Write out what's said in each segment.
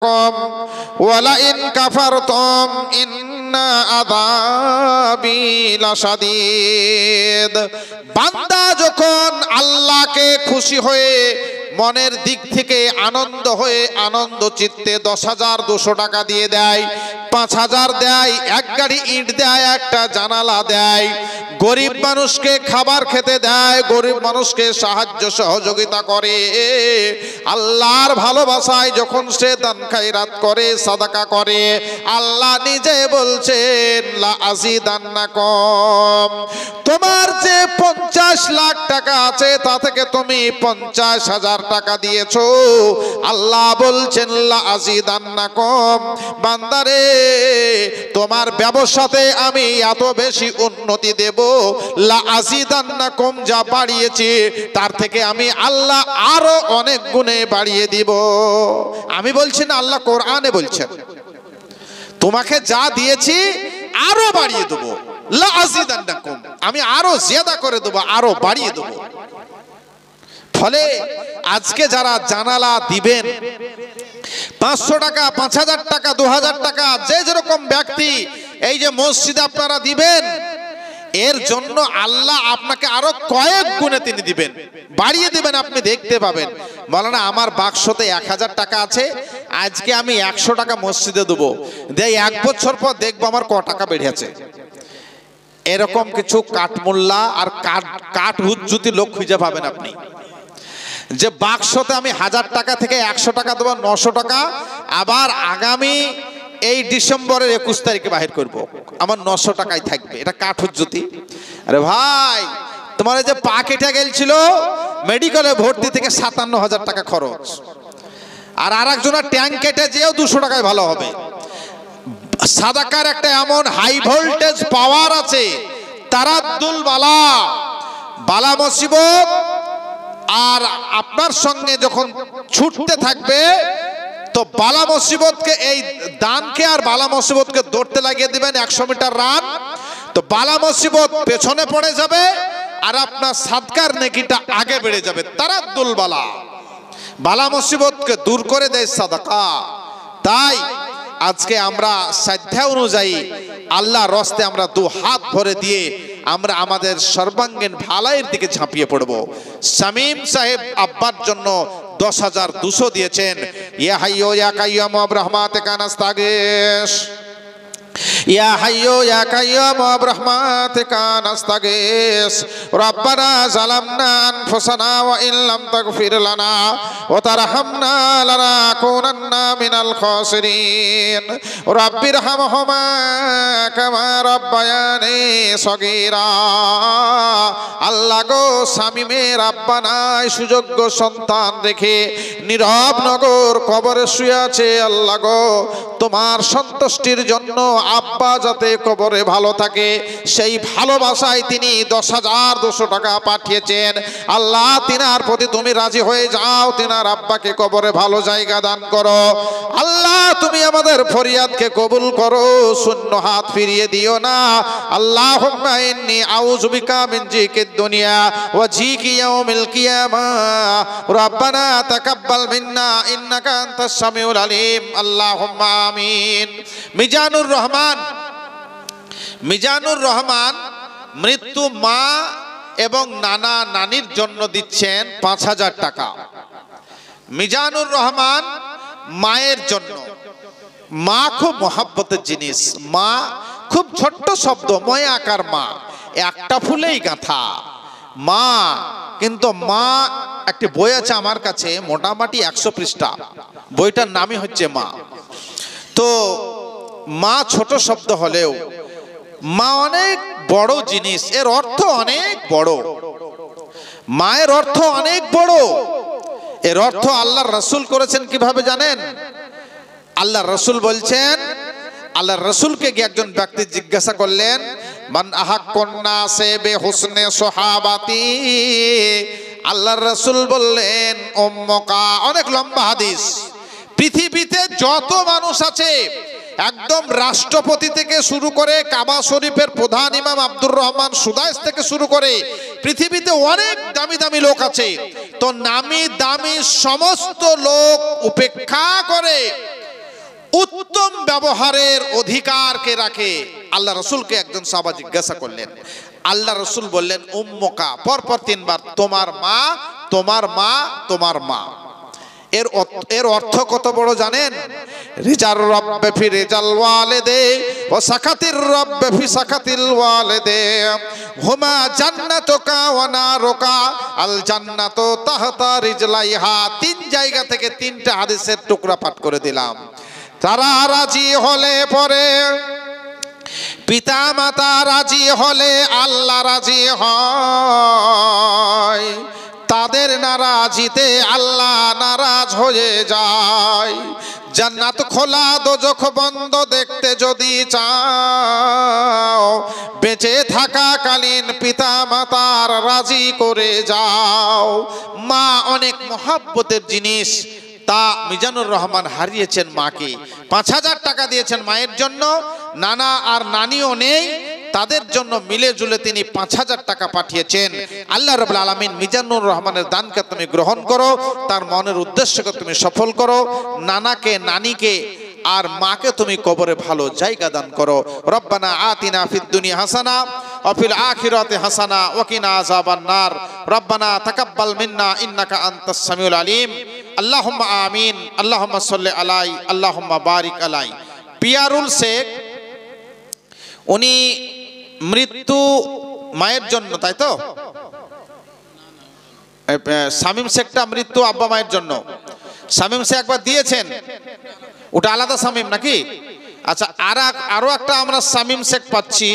ওয়ালাইন কাফারতুম ইন্না আযাবি লাশাদীদ। বান্দা যখন আল্লাহকে খুশি হয়ে মনের দিক থেকে আনন্দ হয়ে আনন্দ চিত্তে 10,200 টাকা দিয়ে দেয়, 5,000 দেয়, এক গাড়ি ইট দেয়, একটা জানালা দেয়, গরিব মানুষকে খাবার খেতে দেয়, গরিব মানুষকে সাহায্য সহযোগিতা করে, আল্লাহর ভালোবাসায় যখন সে দান খায়রাত করে, সাদাকা করে, আল্লাহ নিজে বলছেন লা আযীদান্নাকুম। তোমার যে 50 লাখ টাকা আছে তা থেকে তুমি 50,000 টাকা দিয়েছো, আল্লাহ বলছেন লা আযীদান্নাকুম। বান্দারে, তোমার ব্যবসাতে আমি এত বেশি উন্নতি দেব, লা আযীদান্নাকুম, যা বাড়িয়েছি তার থেকে আমি আল্লাহ আরো অনেক গুণে বাড়িয়ে দিব। আমি বলছি না, আল্লাহ কোরআনে বলছেন তোমাকে যা দিয়েছি আরো বাড়িয়ে দেব, লা আযীদান্নাকুম, আমি আরো জিয়াদা করে দেব, আরো বাড়িয়ে দেব। ফলে আজকে যারা জানালা দিবেন 500 টাকা, 5,000 টাকা, 2,000 টাকা, যে যেরকম ব্যক্তি এই যে মসজিদে আপনারা দিবেন, এর জন্য আল্লাহ আপনাকে আরো কয়েক গুণে তিনি দিবেন, বাড়িয়ে দিবেন। আপনি দেখতে পাবেন, বলে না আমার বাক্সতে 1,000 টাকা আছে, আজকে আমি 100 টাকা মসজিদে দেবো, দেয় 1 বছর পর দেখবো আমার ক টাকা বেড়েছে। এরকম কিছু কাঠমোল্লা আর কাঠ হুজ্জুতি লোক খুঁজে পাবেন আপনি, যে বাক্সতে আমি 1000 টাকা থেকে 100 টাকা দেবো, 900 টাকা, আবার আগামী এই ডিসেম্বরের 21 তারিখে বাহির করব, আমার 900 টাকাই থাকবে। এটা কাঠ হুজ্জুতি। আরে ভাই, তোমার যে পা কেটে গেছিল, মেডিকেলে ভর্তি থেকে 57,000 টাকা খরচ, আর আরেকজনের ট্যাঙ্ক কেটে যেও 200 টাকায় ভালো হবে। সাদাকার একটা এমন হাই ভোল্টেজ পাওয়ার আছে, তারাদ্দুল বালা, বালা মুসিবত আর আপনার সঙ্গে যখন ছুটতে থাকবে, তো বালা মুসিবতকে, এই দানকে আর বালা মুসিবতকে দৌড়তে লাগিয়ে দিবেন 100 মিটার রান, তো বালা মুসিবত পেছনে পড়ে যাবে আর আপনার সাদকার নেকিটা আগে বেড়ে যাবে। তারাদ্দুল বালা, বালা মুসিবতকে দূর করে দেয় সাদাকা। তাই আজকে আমরা সাধ্য অনুযায়ী আল্লাহর রাস্তায় আমরা 2 হাত ভরে দিয়ে আমরা আমাদের সর্বাঙ্গীন ভালাইয়ের দিকে ঝাঁপিয়ে পড়ব। শামীম সাহেব আব্বার জন্য 10,200 দিয়েছেন। ইয়া হাইয়্যু ইয়া কাইয়্যুম বিরহমাতিকা নাস্তাগীস, ইয়া হাইয়্যু ইয়া কাইয়্যুম বিরহমাতিকা নাস্তাগীস, রব্বানা যালামনা আনফুসানা ওয়া ইন লাম তাগফির লানা ওয়া তারহামনা লানাকুনান্না মিনাল খাসিরিন, রব্বিরহামহুমা কামা রব্বায়ানি সগীরা। আল্লাহ গো, শামীমের আব্বা নাই, সুযোগ্য সন্তান রেখে নীরব নগর কবরে শুয়ে আছে। আল্লাহ গো, তোমার সন্তুষ্টির জন্য আব্বা যাতে কবরে ভালো থাকে, সেই ভালোবাসায় তিনি 10,200 টাকা পাঠিয়েছেন। আল্লাহ, তিনার প্রতি তুমি রাজি হয়ে যাও, তিনার আব্বাকে কবরে ভালো জায়গা দান করো। আল্লাহ, তুমি আমাদের ফরিয়াদকে কবুল করো, শূন্য হাত ফিরিয়ে দিও না। আল্লাহুম্মা ইন্নী আউযু বিকা মিন জিকিদ দুনিয়া ওয়া জিকি ইয়াউমিল কিয়ামাহ, রব্বানা তাকাব্বাল মিন্না ইন্নাকা আনতাস সামিউল আলিম, আল্লাহুম্মা আমিন। মিজানুর রহমান মৃত্যু মা এবং নানা নানির জন্য দিচ্ছেন 5,000 টাকা। মিজানুর রহমান মায়ের জন্য, মা খুব মহাব্বতের জিনিস, মা খুব ছোট্ট শব্দ, ময়া আকার মা, একটা ফুলেই গাঁথা মা। কিন্তু মা একটি বই আছে আমার কাছে, মোটামুটি 100 পৃষ্ঠা, বইটার নামই হচ্ছে মা। তো মা ছোট শব্দ হলেও মা অনেক বড় জিনিস, এর অর্থ অনেক বড়, মায়ের অর্থ অনেক বড়। এর অর্থ আল্লাহর রাসূল করেছেন কিভাবে জানেন? আল্লাহর রাসূল বলছেন, আল্লাহর রাসূলকে গিয়ে একজন ব্যক্তি জিজ্ঞাসা করলেন, মান আহাক্কুন নাসি বিহুসনি সাহাবাতি। আল্লাহর রাসূল বললেন উম্মুকা। অনেক লম্বা হাদিস। পৃথিবীতে যত মানুষ আছে, একদম রাষ্ট্রপতি থেকে শুরু করে কাবা শরীফের প্রধান ইমাম আব্দুর রহমান সুদাইস থেকে শুরু করে পৃথিবীতে অনেক দামি দামি লোক আছে। তো নামি দামি সমস্ত লোক উপেক্ষা করে ব্যবহারের অধিকার কে রাখে? আল্লাহ রসুলকে একজন সাহাবা জিজ্ঞাসা করলেন। আল্লাহ রসুল বললেন উম্মুকা, পরপর 3 বার, তোমার মা, তোমার মা, তোমার মা। এর অর্থ কত বড় জানেন? রিজার রব্বে ফি রিজাল ওয়ালিদে ওয়া সাকাতির রব্বে ফি সাকাতিল ওয়ালিদে হুমা জান্নাতুকা ওয়া নারুকা আল জান্নাতু তাহতা রিজলাইহা। 3 জায়গা থেকে 3টা হাদিসের টুকরা পাঠ করে দিলাম। তারা রাজি হলে পরে, পিতা মাতা রাজি হলে আল্লাহ রাজি হয়, তাদের নারাজিতে আল্লাহ নারাজ হয়ে যায়। জান্নাত খোলা দোজখ বন্ধ দেখতে যদি চাও, বেঁচে থাকাকালীন পিতা মাতার রাজি করে যাও। মা অনেক মহব্বতের জিনিস, তা মিজানুর রহমান হারিয়েছেন মাকে। 5000 টাকা দিয়েছেন মায়ের জন্য, নানা আর নানিও নেই, তাদের জন্য মিলে জুলে তিনি 5000 টাকা পাঠিয়েছেন। আল্লাহ রাব্বুল আলামিন মিজানুর রহমানের দানকে তুমি গ্রহণ করো, তার মনের উদ্দেশ্যকে তুমি সফল করো। নানাকে, নানিকে আর মাকে তুমি কবরে ভালো জায়গা দান করো। রব্বানা আতিনা ফিদ দুনিয়া হাসানা ওয়া ফিল আখিরাতি হাসানা ওয়া কিনা আযাবান নার। রব্বানা তাকাব্বাল মিন্না ইন্নাকা আনতাস সামিউল আলিম। আল্লাহুম্মা আমিন। আল্লাহুম্মা সাল্লি আলাই, আল্লাহুম্মা বারিক আলাই। পিয়ারুল শেখ, উনি মৃত্যু মায়ের জন্য, তাই তো? শামীম শেখটা মৃত্যু আব্বা মায়ের জন্য। শামীম শেখ একবার দিয়েছেন, ওটা আলাদা শামীম নাকি? আচ্ছা, আরো একটা আমরা শামীম শেখ পাচ্ছি,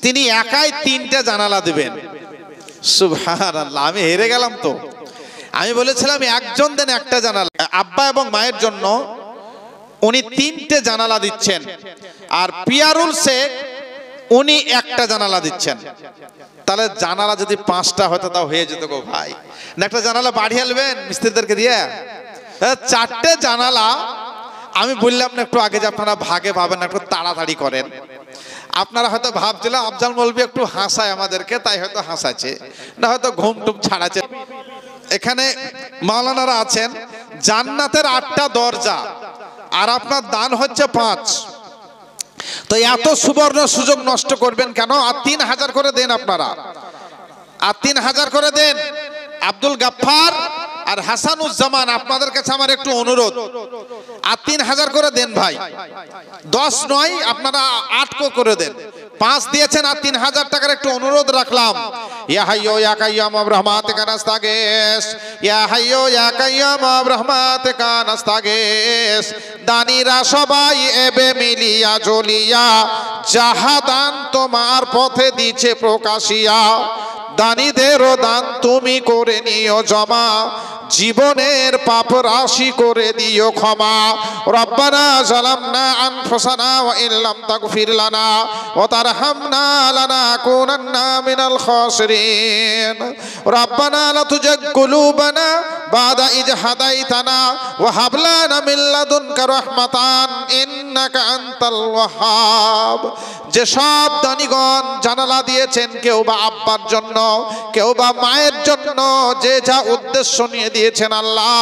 তিনি একাই 3টে জানালা দিবেন। সুবহানাল্লাহ, আমি হেরে গেলাম তো। আমি বলেছিলাম একজন দেন একটা জানালা। আব্বা এবং মায়ের জন্য উনি 3টে জানালা দিচ্ছেন। আর পিয়ারুল শেখ উনি একটা জানালা দিচ্ছেন। তাহলে জানালা যদি 5টা হতো তাও হয়ে যেত গো ভাই। না একটা জানালা বাড়িয়ে আনবেন মিস্ত্রিদেরকে দিয়ে? 4টে জানালা। আমি বললাম না একটু আগে যে আপনারা ভাগে পাবেন, একটু তাড়াতাড়ি করেন। আপনারা হয়তো ভাবছিলেন আফজাল মৌলভী একটু হাসায় আমাদেরকে, তাই হয়তো হাসাচ্ছে, না হয়তো ঘুম টুম ছাড়াচ্ছে। এখানে মাওলানারা আছেন। জান্নাতের 8টা দরজা, আর আপনার দান হচ্ছে 5। তো এত সুবর্ণ সুযোগ নষ্ট করবেন কেন? আর 3000 করে দেন আপনারা, আর 3000 করে দেন। আব্দুল গাফফার আর হাসানুজ্জামান, আপনাদের কাছে আমার একটু অনুরোধ, আর 3000 করে দেন ভাই। 10 নয়, আপনারা 8 করে দেন। 5 দিয়েছেন, আর 3000 টাকার একটু অনুরোধ রাখলাম। ইয়া হাইয়্যু ইয়া কাইয়্যুম বিরহমাতিকা নাস্তাগীস, ইয়া হাইয়্যু ইয়া কাইয়্যুম বিরহমাতিকা নাস্তাগীস। দানিরা সবাই এবে মিলিয়া জ্বলিয়া, জাহাদান তোমার পথে দিছে প্রকাশিয়া। দানীদেরও দান তুমি করে নিও জমা, জীবনের পাপ রাশি করে দিও ক্ষমা। রব্বানা জালামনা আনফুসানা ওয়া ইল্লাম তাগফির লানা ওয়া তারহামনা লানাকুনান্না মিনাল খাসিরিন। রব্বানা লা তুজিগ কুলুবানা বাদা ইয হাদাইতানা ওয়া হাব লানা মিন লাদুনকা রাহমাতান ইন্নাকা আনতাল ওয়াহ্হাব। যে সব দানীগণ জানালা দিয়েছেন, কেউ বা আব্বার জন্য, কেউ বা মায়ের জন্য, যে যা উদ্দেশ্য নিয়ে দিয়েছেন আল্লাহ,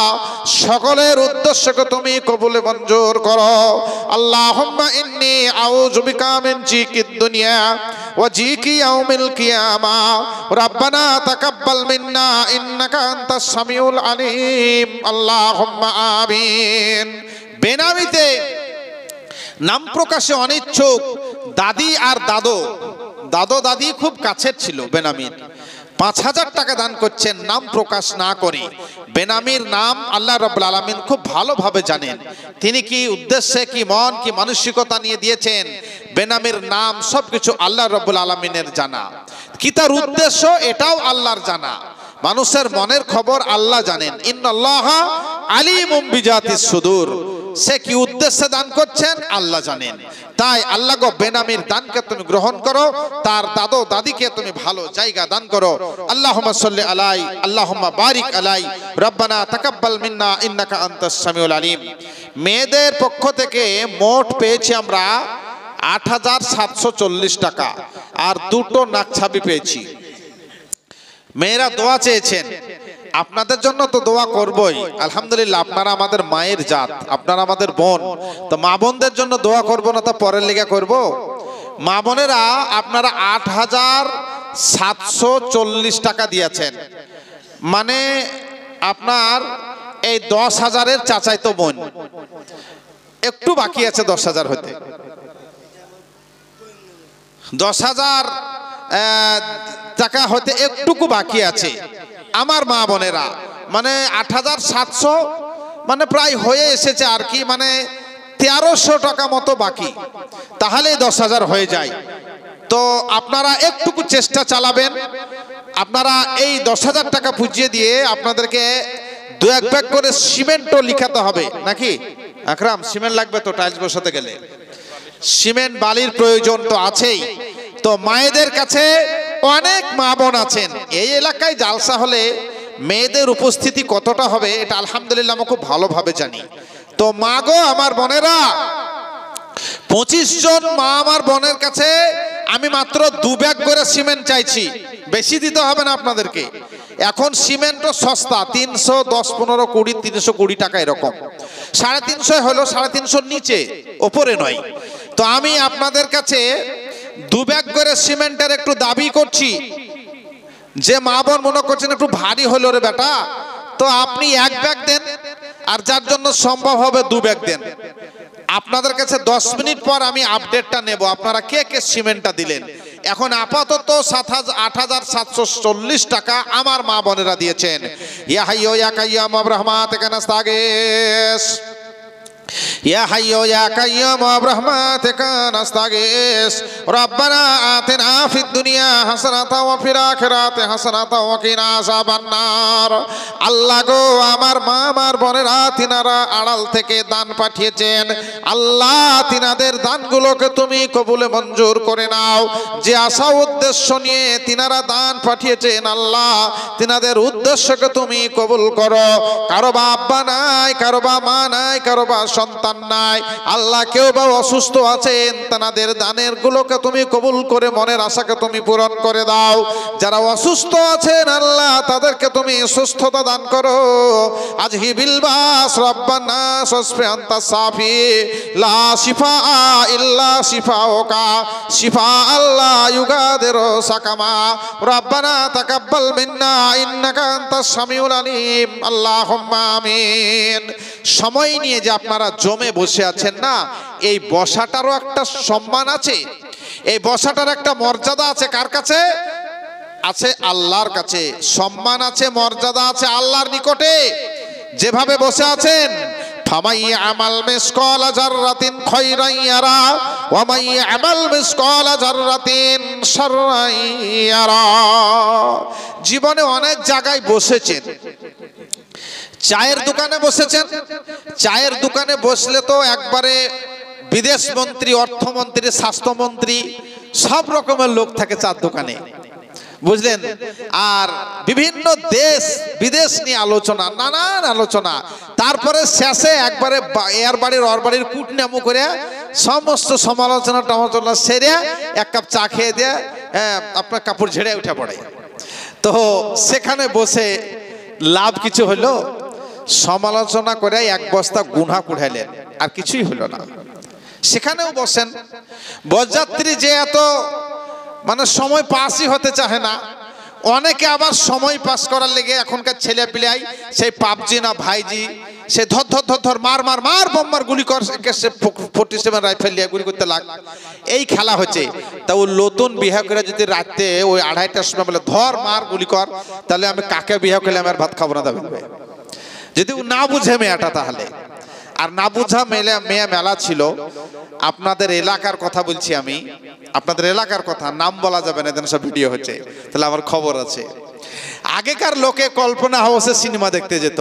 সকলের উদ্দেশ্যকে তুমি কবুলে মঞ্জুর করো। আল্লাহুম্মা ইন্নী আউযু বিকা মিন জিকিদ দুনিয়া ওয়া জিকি ইয়াউমিল কিয়ামা। রব্বানা তাকাব্বাল মিন্না ইন্নাকা আনতাস সামিউল আলিম। আল্লাহুম্মা আমিন। বেনামিতে নাম প্রকাশে অনিচ্ছুক দাদি আর দাদো দাদি খুব কাছের ছিল বেনামির। 5000 টাকা দান করছেন নাম প্রকাশ না করে। বেনামির নাম আল্লাহ রাব্বুল আলামিন খুব ভালোভাবে জানেন। তিনি কি উদ্দেশ্যে, কি মন, কি মানসিকতা নিয়ে দিয়েছেন, বেনামির নাম সবকিছু আল্লাহ রাব্বুল আলামিনের জানা। কি তার উদ্দেশ্য, এটাও আল্লাহর জানা। মানুষের মনের খবর আল্লাহ জানেন। ইন্নাল্লাহা আলিমুম বিজাতিস সুদূর। সে কি উদ্দেশ্যে দান করছেন আল্লাহ জানেন। তাই আল্লাহ গো, বেনামির দানকে তুমি গ্রহণ করো, তার দাদু দাদিকে তুমি ভালো জায়গা দান করো। আল্লাহুম্মা সাল্লি আলাই, আল্লাহুম্মা বারিক আলাই। রব্বানা তাকাব্বাল মিন্না ইন্নাকা আনতাস সামিউল আলিম। মেয়েদের পক্ষ থেকে মোট পেয়েছি আমরা 8740 টাকা, আর 2টো নাকছাবি পেয়েছি। মেয়েরা দোয়া চেয়েছেন। আপনাদের জন্য তো দোয়া করবই, আলহামদুলিল্লাহ। আপনারা আমাদের মায়ের জাত, আপনারা আমাদের বোন, তো মা বোনদের জন্য দোয়া করব না তো পরের লেগে করব? মা বোনেরা আপনারা 8,740 টাকা দিয়েছেন, মানে আপনার এই 10,000-এর চাচাইতো বোন, একটু বাকি আছে 10,000 হতে। 10,000 টাকা হতে একটুকু বাকি আছে আমার মা বোনেরা, মানে 8,700, মানে প্রায় হয়ে এসেছে আর কি, মানে 1300 টাকা মতো বাকি, তাহলেই 10,000 হয়ে যায়। তো আপনারা একটুকু চেষ্টা চালাবেন। আপনারা এই 10,000 টাকা পুজিয়ে দিয়ে আপনাদেরকে 2-1 ব্যাগ করে সিমেন্টও লিখাতে হবে নাকি আকরাম? সিমেন্ট লাগবে তো টাইলস বসাতে গেলে, সিমেন্ট বালির প্রয়োজন তো আছেই। তো মায়েদের কাছে অনেক মা বোন আছেন, এই এলাকায় জালসা হলে মেয়েদের উপস্থিতি কতটা হবে এটা আলহামদুলিল্লাহ আমি খুব ভালোভাবে জানি। তো মা গো আমার বোনেরা, 25 জন মা আমার বোনের কাছে আমি মাত্র 2 ব্যাগ করে সিমেন্ট চাইছি, বেশি দিতে হবে না আপনাদেরকে। এখন সিমেন্টও সস্তা, 310, 15, 20, 320 টাকা এরকম, 350 হলো, 350 নিচে, ওপরে নয়। তো আমি আপনাদের কাছে 2 ব্যাগ করে সিমেন্টের একটু দাবি করছি। যে মা বোন মনে করছেন একটু ভারী হলো রে বেটা, তো আপনি 1 ব্যাগ দেন, আর যার জন্য সম্ভব হবে 2 ব্যাগ দেন। আপনাদের কাছে 10 মিনিট পর আমি আপডেটটা নেব, আপনারা কে কে সিমেন্টটা দিলেন। এখন আপাতত 8,740 টাকা আমার মা বোনেরা দিয়েছেন। ইয়া হাইয়্যু ইয়া কাইয়্যুম বিরহমাতিকা নাস্তাগীস, ইয়া হাইয়্যু ইয়া কাইয়্যুম বিরহমাতিকা নাস্তাগীস, রব্বানা আতিনা ফিদ দুনিয়া হাসানাতাও ওয়া ফিল আখিরাতি হাসানাতাও ওয়া কিনা আযাবান নার। আল্লাহ গো আমার মা আমার বোনেরা তিনারা আড়াল থেকে দান পাঠিয়েছেন, আল্লাহ তিনাদের দানগুলোকে তুমি কবুলে মঞ্জুর করে নাও। যে আশা উদ্দেশ্য নিয়ে তিনারা দান পাঠিয়েছেন আল্লাহ তিনাদের উদ্দেশ্যকে তুমি কবুল করো। কারো বা আব্বা নাই, কারো বা মা নাই, কারো বা সন্তান নাই, আল্লাহ কেউ বা অসুস্থ আছেন, তাদের দানের গুলোকে তুমি কবুল করে মনের আশাকে তুমি পূরণ করে দাও। যারা অসুস্থ আছেন আল্লাহ তাদেরকে তুমি সুস্থতা দান করো। আজহিবিল বাস রব্বানা শাফি আনতা শাফি লা শিফা ইল্লা শিফাউকা শিফা আল্লাহ ইউগাদিরু সাকামা রব্বানা তাকাব্বাল মিন্না ইন্নাকা আনতাস সামিউল আলিম আল্লাহুম্মা আমিন। সময় নিয়ে যে আপনারা জমে বসে আছেন না, এই বসাটারও একটা সম্মান আছে, এই বসাটার একটা মর্যাদা আছে। কার কাছে আছে? আল্লাহর কাছে। সম্মান আছে, মর্যাদা আছে আল্লাহর নিকটে। যেভাবে বসে আছেন, ফামাই আমাল মিসকালা যাররাতিন খায়রান ইয়ারা ওয়া মাই আমাল মিসকালা যাররাতিন শাররান ইয়ারা। জীবনে অনেক জায়গায় বসেছেন, চায়ের দোকানে বসেছেন, চায়ের দোকানে বসলে তো একবারে বিদেশ মন্ত্রী, অর্থমন্ত্রী, স্বাস্থ্যমন্ত্রী সব রকমের লোক থাকে চার দোকানে, বুঝলেন। আর বিভিন্ন দেশ বিদেশ নিয়ে আলোচনা, নানান আলোচনা। তারপরে শেষে একবারে এর বাড়ির ওর বাড়ির কুটনামু করে সমস্ত সমালোচনা টমালোচনা সেরে 1 কাপ চা খেয়ে দিয়ে আপনার কাপড় ঝেড়ে উঠে পড়ে। তো সেখানে বসে লাভ কিছু হলো? সমালোচনা করে 1 বস্তা গুনা কুড়াইলেন, আর কিছুই হলো না। সেখানেও বসেন। বরযাত্রী যে এত মানে সময় পাসই হতে চাহে না, অনেকে আবার সময় পাস করার লেগে এখনকার ছেলে পিলাই সেই পাবজি না ভাইজি, সে ধর ধর ধর ধর মার মার মার বোমার গুলি কর, 47 রাইফেল নিয়ে গুলি করতে লাগ, এই খেলা হচ্ছে। তা ও নতুন বিয়ে করে যদি রাতে ওই 2:30টার সময় বলে ধর মার গুলি কর, তাহলে আমি কাকে বিয়ে করলে আমার ভাত খাবো না? দেবে যদি ও না বুঝে মেয়েটা, তাহলে। আর না বুঝা মেয়ে মেলা ছিল। আপনাদের এলাকার কথা বলছি আমি, আপনাদের এলাকার কথা, নাম বলা যাবে না, এদিন সব ভিডিও হচ্ছে, তাহলে আমার খবর আছে। আগেকার লোকে কল্পনা হাউসে সিনেমা দেখতে যেত,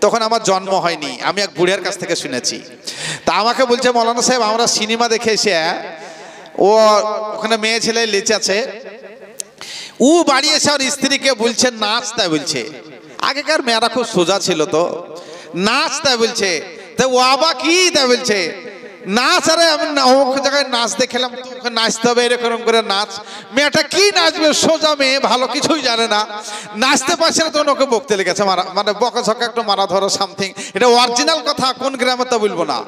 তখন আমার জন্ম হয়নি, আমি এক বুড়িয়ার কাছ থেকে শুনেছি। তা আমাকে বলছে, মৌলানা সাহেব আমরা সিনেমা দেখে এসে, ও ওখানে মেয়ে ছেলে লেচাছে, ও বাড়ি এসে আর স্ত্রীকে বলছে নাচ, তাই বলছে। আগেকার মেয়েরা খুব সোজা ছিল, তো নাচ তাই বলছে। তা ও আবা কি তাই বলছে, নাচ, আরে আমি অমুক জায়গায় নাচ দেখলাম, তোকে নাচতে হবে এরকম করে নাচ। মেয়েটা কি নাচবে, সোজা মেয়ে, ভালো কিছুই জানে না, নাচতে পারছে না, তখন ওকে বকতে লেগেছে, মানে বকাঝকা একটু মারা ধরো সামথিং। এটা অরিজিনাল কথা, কোন গ্রামে তা বলবো না,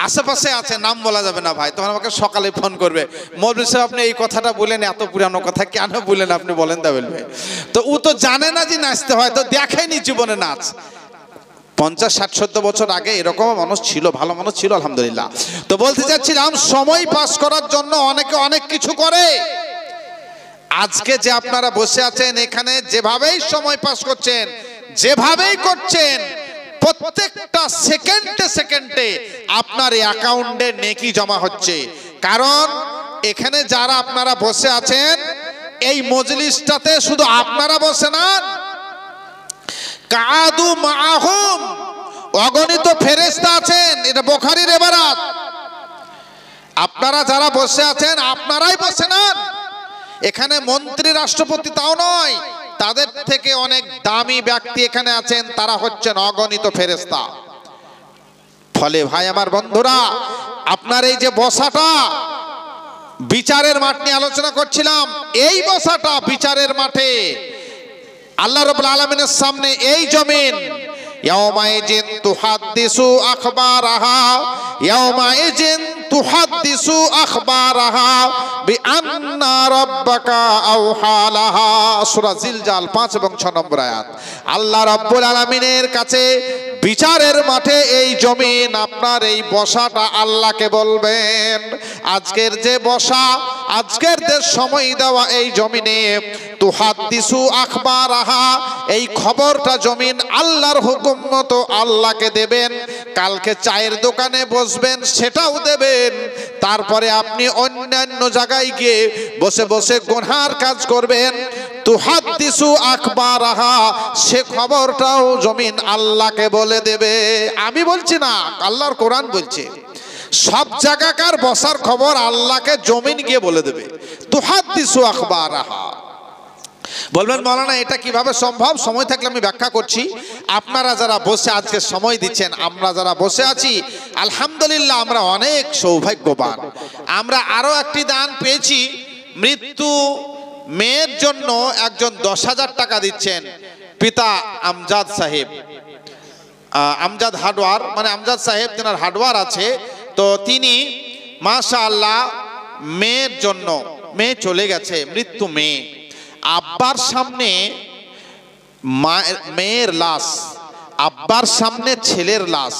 আশেপাশে আছে, নাম বলা যাবে না ভাই। তখন আমাকে সকালে ফোন করবে, মৌলভী সাহেব আপনি এই কথাটা বলেন, এত পুরানো কথা কেন বলেন আপনি, বলেন তা বলবে। তো ও তো জানে না যে নাচতে হয়, তো দেখেনি জীবনে নাচ। 50-60 বছর আগে এরকম মানুষ ছিল, ভালো মানুষ ছিল, আলহামদুলিল্লাহ। তো বলতে চাচ্ছিলাম, সময় পাস করার জন্য অনেকে অনেক কিছু করে। আজকে যে আপনারা বসে আছেন এখানে, যেভাবেই সময় পাস করছেন, যেভাবেই করছেন, প্রত্যেকটা সেকেন্ডে সেকেন্ডে আপনার অ্যাকাউন্টে নেকি জমা হচ্ছে। কারণ এখানে যারা আপনারা বসে আছেন, এই মজলিসটাতে শুধু আপনারা বসে না, কাদু মাহুম অগণিত ফেরেশতা আছেন। এটা বুখারীর ইবারত। আপনারা যারা বসে আছেন, আপনারাই বসে না, এখানে মন্ত্রী রাষ্ট্রপতি তাও নয়, তাদের থেকে অনেক দামি ব্যক্তি এখানে আছেন, তারা হচ্ছেন অগণিত ফেরেশতা। ফলে ভাই আমার বন্ধুরা, আপনার এই যে বসাটা, বিচারের মাঠ নিয়ে আলোচনা করছিলাম, এই বসাটা বিচারের মাঠে আল্লাহ রাব্বুল আলামিনের সামনে এই জমিন, ইয়াউমাইজিন তুহাদ্দিসু আখবারাহা, ইয়াউমাইজিন তুহাদ্দিসু আখবারাহা বিআন্না রাব্বাকা আওহালাহা। সূরা জিলজাল 5 এবং 6 নম্বর আয়াত। আল্লাহ রাব্বুল আলামিনের কাছে বিচারের মাঠে এই জমিন, আপনার এই বসাটা আল্লাহকে বলবেন, আজকের যে বসা, আজকের যে সময় দেওয়া এই জমিনে, তুহাদ্দিসু আখবারাহা, এই খবরটা জমিন আল্লাহর হুকুম মতো আল্লাহকে দেবেন। কালকে চায়ের দোকানে বসবেন, সেটাও দেবেন। তারপরে আপনি অন্যান্য জায়গায় গিয়ে বসে বসে গুনার কাজ করবেন, তুহাদ্দিসু আখবারাহা, সে খবরটাও জমিন আল্লাহকে বলে দেবে। আমি বলছি না, আল্লাহর কোরআন বলছে, সব জায়গাকার বসার খবর আল্লাহকে জমিন গিয়ে বলে দেবে। তুহাদ্দিসু আখবারাহা। বলবেন মাওলানা এটা কিভাবে সম্ভব? সময় থাকলে আমি ব্যাখ্যা করছি। আপনারা যারা বসে আজকে সময় দিচ্ছেন, আমরা যারা বসে আছি, আলহামদুলিল্লাহ আমরা অনেক সৌভাগ্যবান। আমরা আরো একটি দান পেয়েছি, মৃত্যু মেয়ের জন্য একজন 10,000 টাকা দিচ্ছেন, পিতা আমজাদ সাহেব, আমজাদ হার্ডওয়ার, মানে আমজাদ সাহেব তেনার হার্ডওয়ার আছে। তো তিনি মাশাআল্লাহ মেয়ের জন্য, মেয়ে চলে গেছে, মৃত্যু মেয়ে, আব্বার সামনে মেয়ের লাশ, আব্বার সামনে ছেলের লাশ,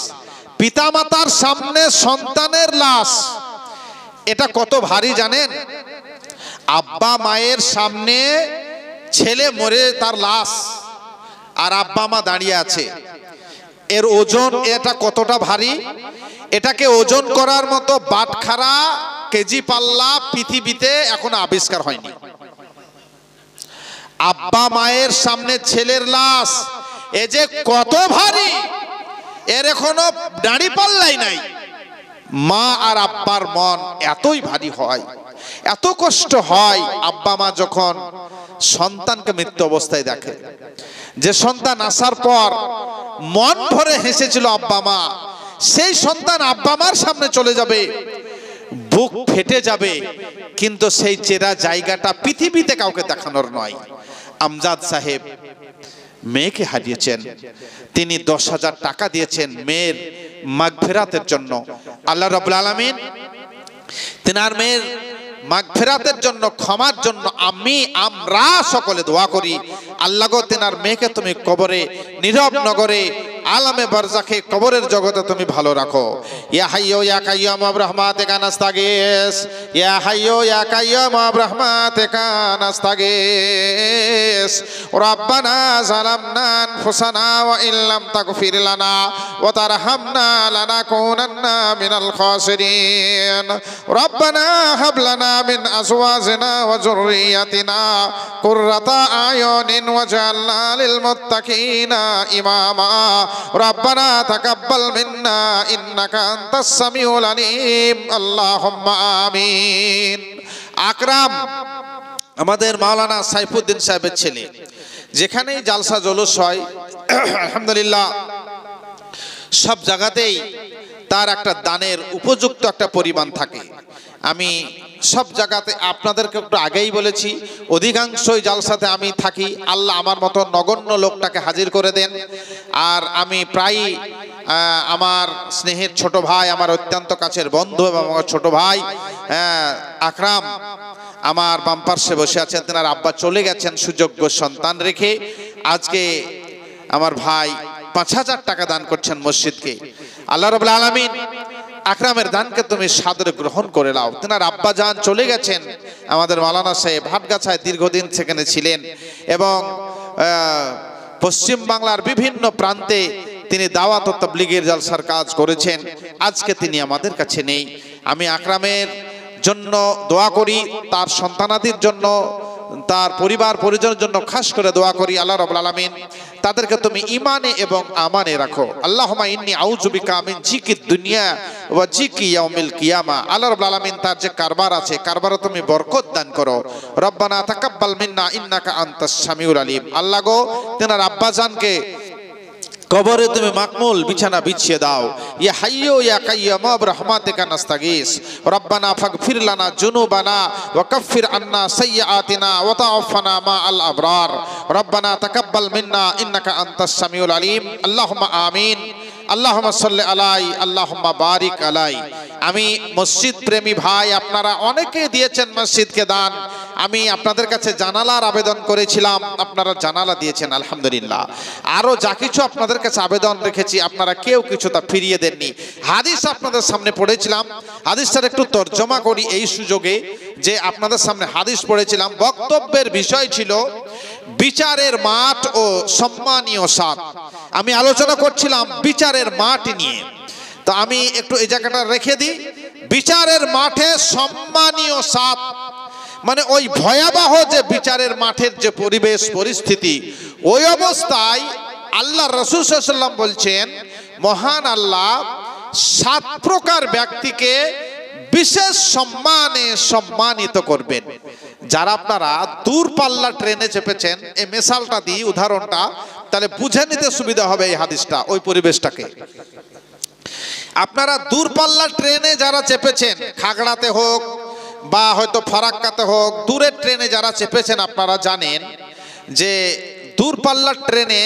পিতামাতার সামনে সন্তানের লাশ। এটা কত ভারী জানেন? আব্বা মায়ের সামনে ছেলে মরে তার লাশ, আর আব্বা মা দাঁড়িয়ে আছে, এর ওজন এটা কতটা ভারী? এটাকে ওজন করার মতো বাটখারা কেজি পাল্লা পৃথিবীতে এখনো আবিষ্কার হয়নি। আব্বা মায়ের সামনে ছেলের লাশ, এ যে কত ভারী, এর এখনো দাঁড়ি পাল্লাই নাই। মা আর আব্বার মন এতই ভারী হয়, এত কষ্ট হয় আব্বা মা যখন সন্তানকে মৃত্যু অবস্থায় দেখে। যে সন্তান আসার পর মন ভরে হেসেছিল আব্বা মা, সেই সন্তান আব্বা মার সামনে চলে যাবে, বুক ফেটে যাবে, কিন্তু সেই চেরা জায়গাটা পৃথিবীতে কাউকে দেখানোর নয়। আমজাদ সাহেব মেয়েকে হারিয়েছেন, তিনি 10,000 টাকা দিয়েছেন মেয়ের মাগফিরাতের জন্য। আল্লাহ রাব্বুল আলামিন তিনার মেয়ের মাগফিরাতের জন্য, ক্ষমার জন্য আমরা সকলে দোয়া করি, আল্লাহ গো তিনার মেয়েকে তুমি কবরে, নীরব নগরে, আলামে বারজাখে, কবরের জগতে তুমি ভালো রাখো। ইয়া হাইয়্যু ইয়া কাইয়্যুম বিরহমাতিকা নাস্তাগীস, ইয়া হাইয়্যু ইয়া কাইয়্যুম বিরহমাতিকা নাস্তাগীস। রাব্বানা যালামনা আনফুসানা ওয়া ইল্লাম তাগফির লানা ওয়া তারহামনা লানাকুনান্না মিনাল খাসিরিন। রাব্বানা হাব লানা মিন আজওয়াজিনা ওয়া যুররিয়াতিনা কুররাতা আয়ুনিন ওয়াজআলনা লিল মুত্তাকিনা ইমামা। রব্বানা তাকাব্বাল মিন্না ইন্নাকা আনতাস সামিউল আলিম। আল্লাহুম্মা আমিন। আকরাম আমাদের মাওলানা সাইফুদ্দিন সাহেবের ছেলে, যেখানেই জালসা জলুস হয় আলহামদুলিল্লাহ সব জায়গাতেই তার একটা দানের উপযুক্ত একটা পরিমাণ থাকে। আমি সব জায়গাতে আপনাদেরকে একটু আগেই বলেছি, অধিকাংশই জালসাতে আমি থাকি, আল্লাহ আমার মতো নগণ্য লোকটাকে হাজির করে দেন। আর আমি প্রায়ই আমার স্নেহের ছোট ভাই, আমার অত্যন্ত কাছের বন্ধু এবং আমার ছোট ভাই আকরাম আমার বাম পার্শ্বে বসে আছেন, তেনার আব্বা চলে গেছেন সুযোগ্য সন্তান রেখে। আজকে আমার ভাই ৫,০০০ টাকা দান করছেন মসজিদকে। আল্লাহ রাব্বুল আলামিন আকরামের দানকে তুমি সাদরে গ্রহণ করে নাও। তেনার আব্বা জান চলে গেছেন, আমাদের মাওলানা সাহেব হাটগাছায় দীর্ঘদিন সেখানে ছিলেন এবং পশ্চিম বাংলার বিভিন্ন প্রান্তে তিনি দাওয়াত ও তাবলীগের জলসার কাজ করেছেন। আজকে তিনি আমাদের কাছে নেই। আমি আকরামের জন্য দোয়া করি, তার সন্তানাদির জন্য, তার পরিবার পরিজনের জন্য খাস করে দোয়া করি। আল্লাহ রাব্বুল আলামিন তাদেরকে তুমি ঈমানে এবং আমানে রাখো। আল্লাহুম্মা ইন্নী আউযু বিকা মিন জিকিদ দুনিয়া ওয়া জিকি ইয়াউমিল কিয়ামা। আল্লাহ রাব্বুল আলামিন তার যে কারবার আছে, কারবারে তুমি বরকত দান করো। রব্বানা তাকাব্বাল মিন্না ইন্নাকা আনতাস সামিউল আলিম। আল্লাহ গো, তেনার আব্বাজানকে কবরে তুমি মাকমুল বিছানা বিছিয়ে দাও। ইয়া হাইয়্যু ইয়া কাইয়্যুম বিরহমাতিকা নাস্তাগীস। রব্বানা ফাগফির লানা যুনুবানা ওয়া কাফির আন্না সাইয়্যাতিনা ওয়া তাওফানা মা আল আবরার। রব্বানা তাকাব্বাল মিন্না ইন্নাকা আনতাস সামিউল আলিম। আল্লাহুম্মা আমিন। আল্লাহুম্মা সাল্লি আলাই, আল্লাহুম্মা বারিক আলাই। আমি মসজিদ প্রেমী ভাই, আপনারা অনেকে দিয়েছেন মসজিদকে দান। আমি আপনাদের কাছে জানালার আবেদন করেছিলাম, আপনারা জানালা দিয়েছেন আলহামদুলিল্লাহ। আরো যা কিছু আপনাদের কাছে আবেদন রেখেছি, আপনারা কেউ কিছু তা ফিরিয়ে দেননি। হাদিস আপনাদের সামনে পড়েছিলাম, হাদিসটার একটু তর্জমা করি এই সুযোগে, যে আপনাদের সামনে হাদিস পড়েছিলাম। বক্তব্যের বিষয় ছিল বিচারের মাঠ ও সম্মানীয় স্বাদ। আমি আলোচনা করছিলাম বিচারের মাঠ নিয়ে। তো আমি একটু এই জায়গাটা রেখে দিই। বিচারের মাঠে সম্মানীয় স্বাদ মানে ওই ভয়াবহ যে বিচারের মাঠের যে পরিবেশ পরিস্থিতি, ওই অবস্থায় আল্লাহ রাসূল সাল্লাল্লাহু আলাইহি ওয়াসাল্লাম বলছেন, মহান আল্লাহ 7 প্রকার ব্যক্তিকে বিশেষ সম্মানে সম্মানিত করবেন। যারা আপনারা দূরপাল্লা ট্রেনে চেপেছেন, এই মিসালটা দিই, উদাহরণটা, তাহলে বুঝে নিতে সুবিধা হবে এই হাদিসটা, ওই পরিবেশটাকে। আপনারা দূরপাল্লা ট্রেনে যারা চেপেছেন, খাগড়াতে হোক বা হয়তো ফারাক্কাতে হোক, দূরের ট্রেনে যারা চেপেছেন, আপনারা জানেন যে দূরপাল্লার ট্রেনে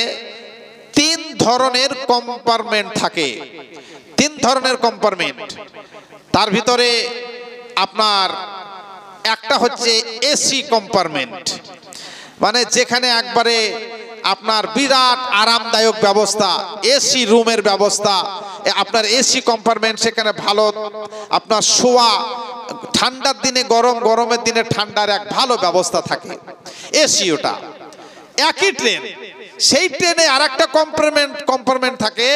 3 ধরনের কম্পার্টমেন্ট থাকে। 3 ধরনের কম্পার্টমেন্ট। তার ভিতরে আপনার একটা হচ্ছে এসি কম্পার্টমেন্ট, মানে যেখানে একবারে আপনার বিরাট আরামদায়ক ব্যবস্থা, এসি রুমের ব্যবস্থা, আপনার এসি কম্পার্টমেন্ট, সেখানে ভালো আপনার শোয়া, ঠান্ডার দিনে গরম, গরমের দিনে ঠান্ডার এক ভালো ব্যবস্থা থাকে, এসি। ওটা একই ট্রেন। সেই ট্রেনে আর একটা কম্পার্টমেন্ট থাকে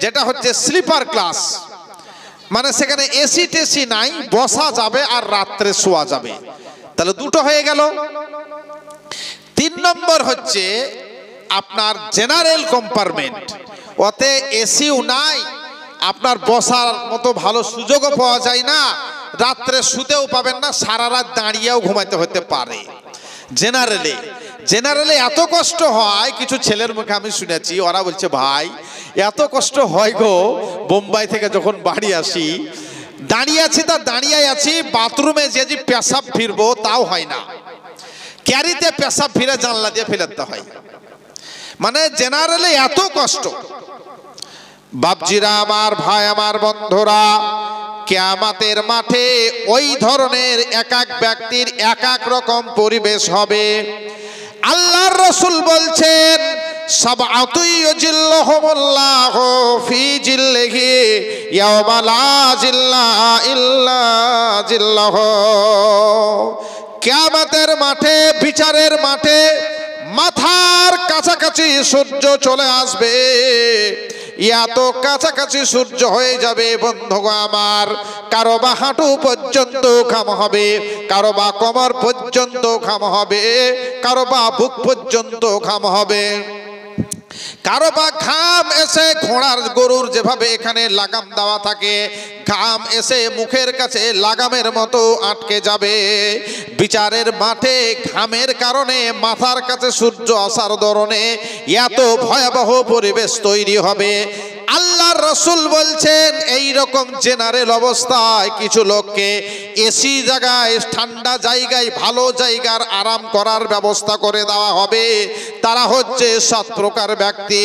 যেটা হচ্ছে স্লিপার ক্লাস, মানে সেখানে এসি টেসি নাই, বসা যাবে আর রাত্রে শোয়া যাবে। তাহলে দুটো হয়ে গেল। 3 নম্বর হচ্ছে আপনার জেনারেল কম্পার্টমেন্ট। ওতে এসিও নাই, আপনার বসার মতো ভালো সুযোগও পাওয়া যায় না, রাত্রে শুতেও পাবেন না, সারা রাত দাঁড়িয়েও ঘুমাইতে হতে পারে। জেনারেলে এত কষ্ট হয়, কিছু ছেলের মুখে আমি শুনেছি, ওরা বলছে ভাই এত কষ্ট হয় গো, বোম্বাই থেকে যখন বাড়ি আসি, দাঁড়িয়ে আছি, বাথরুমে যে পেশাব ফিরবো তাও হয় না, ক্যারিতে পেশাব ফিরে জানলা দিয়ে ফেলতে হয়। মানে জেনারেলে এত কষ্ট। বাপজিরা আমার, ভাই আমার, বন্ধুরা, কিয়ামতের মাঠে ওই ধরনের এক এক ব্যক্তির এক এক রকম পরিবেশ হবে। আল্লাহর রাসূল বলছেন, সাবআতু ইউজিল্লুহুমুল্লাহু ফি জিল্লিহি ইয়াওমা লা জিল্লা ইল্লা জিল্লাহু। কিয়ামতের মাঠে, বিচারের মাঠে মাথার কাছাকাছি সূর্য চলে আসবে। এত কাছাকাছি সূর্য হয়ে যাবে বন্ধু আমার, কারো বা হাঁটু পর্যন্ত ঘাম হবে, কারো বা কোমর পর্যন্ত ঘাম হবে, কারো বা বুক পর্যন্ত ঘাম হবে, কারো বা ঘাম এসে ঘোড়ার গরুর যেভাবে এখানে লাগাম দেওয়া থাকে, ঘাম এসে মুখের কাছে লাগামের মতো আটকে যাবে। বিচারের মাঠে ঘামের কারণে মাথার কাছে সূর্য আসার ধরনে এত ভয়াবহ পরিবেশ তৈরি হবে। আল্লাহর রাসূল বলছেন এই রকম জেনারেল অবস্থায় কিছু লোককে এসি জায়গায়, ঠান্ডা জায়গায়, ভালো জায়গার আরাম করার ব্যবস্থা করে দেওয়া হবে। তারা হচ্ছে 7 প্রকার ব্যক্তি।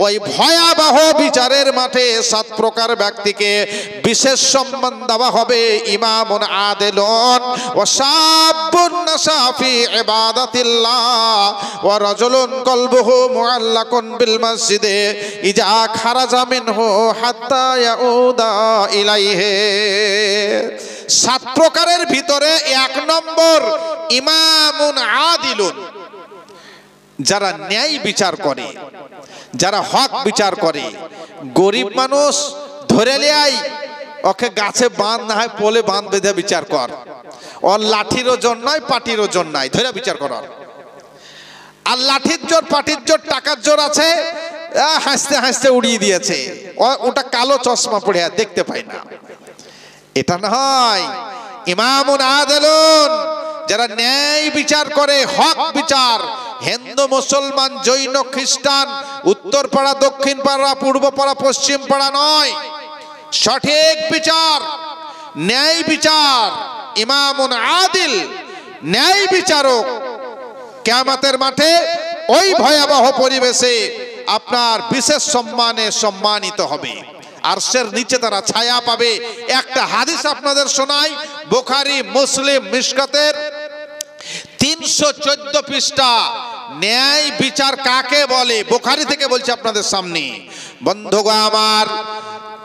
ওই ভয়াবহ বিচারের মাঠে 7 প্রকার ব্যক্তিকে বিশেষ সম্মান দেওয়া হবে। ইমামুন আদিলুন ওয়া শাবুন নাশা ফি ইবাদাতিল্লাহ ওয়া রাজুলুন কলবুহু মুআল্লাকুন বিল মসজিদে ইজা খারাজা মিনহু হাত্তা ইয়াউদা ইলাইহি। 7 প্রকারের ভিতরে 1 নম্বর ইমামুন আদিলুন, যারা ন্যায় বিচার করে, যারা হক বিচার করে। গরিব মানুষ ধরে লিয়াই, ওকে গাছে বাঁধ না হয় পোলে বাঁধ বেঁধে বিচার কর। ওর লাঠির ওজন নয়, পাটির ওজন নাই, ধরে বিচার করার। আর লাঠির জোর, পাটির জোর, টাকার জোর আছে, হাসতে হাসতে উড়িয়ে দিয়েছে, ওটা কালো চশমা পড়ে দেখতে পাই না। এটা নয়। ইমামুন আদিলুন, যারা ন্যায় বিচার করে, হক বিচার। হিন্দু, মুসলমান, জৈন, খ্রিস্টান, উত্তর পাড়া, দক্ষিণ পাড়া, পূর্ব পাড়া, পশ্চিম পাড়া নয়, সঠিক বিচার, ন্যায় বিচার। ইমামুন আদিল, ন্যায় বিচারক কিয়ামতের মাঠে ওই ভয়াবহ পরিবেশে আপনার বিশেষ সম্মানে সম্মানিত হবে। আরশের নিচে তারা ছায়া পাবে। একটা হাদিস আপনাদের শোনাই, বুখারী, মুসলিম, মিশকাতের 314 পৃষ্ঠা। ন্যায় বিচার কাকে বলে? বুখারী থেকে বলছি আপনাদের সামনে। বন্ধুগণ আমার,